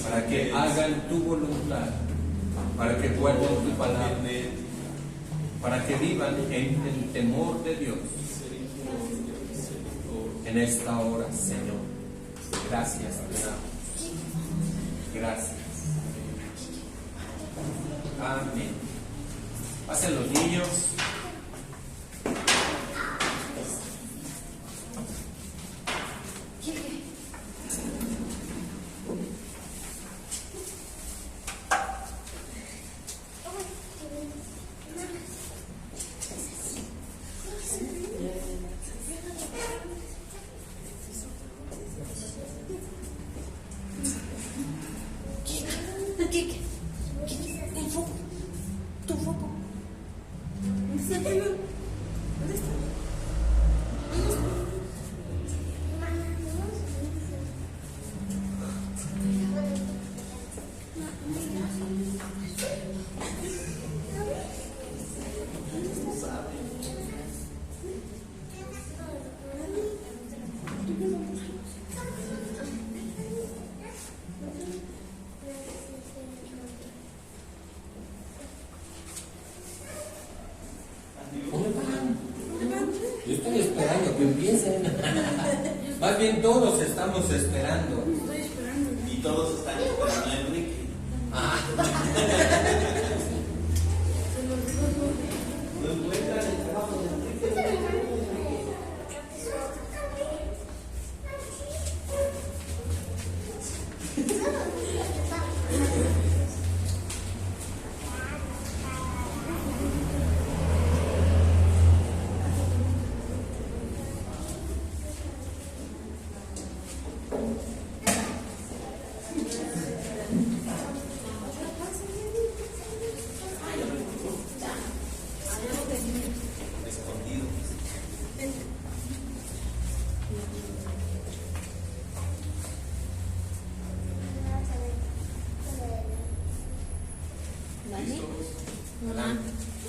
para que hagan tu voluntad, para que guarden tu palabra, para que vivan en el temor de Dios. En esta hora, Señor, gracias te damos. Gracias. Amén. Pasen los niños. Yo estoy esperando que empiecen. Más bien todos estamos esperando. Estoy esperando. Y todos están esperando a Enrique. ¿No encuentran el trabajo de Enrique? Una,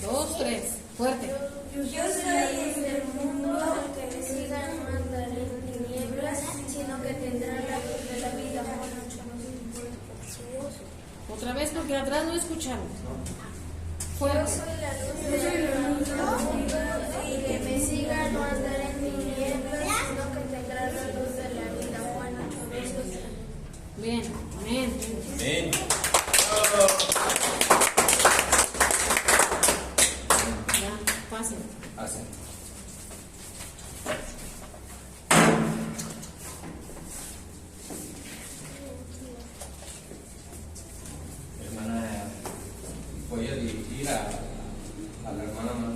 dos, tres. Fuerte. Yo soy del mundo, que me sigan no andaré en tinieblas, sino que tendrán la luz de la vida. Otra vez porque atrás no escuchamos. Yo Fuerte. soy la luz del mundo, y que me sigan no andaré en tinieblas, sino que tendrán la luz de la vida. Juan 8:12. Bien. Amén. Amén. Ya, pasen. Pasen. voy a dirigir a la hermana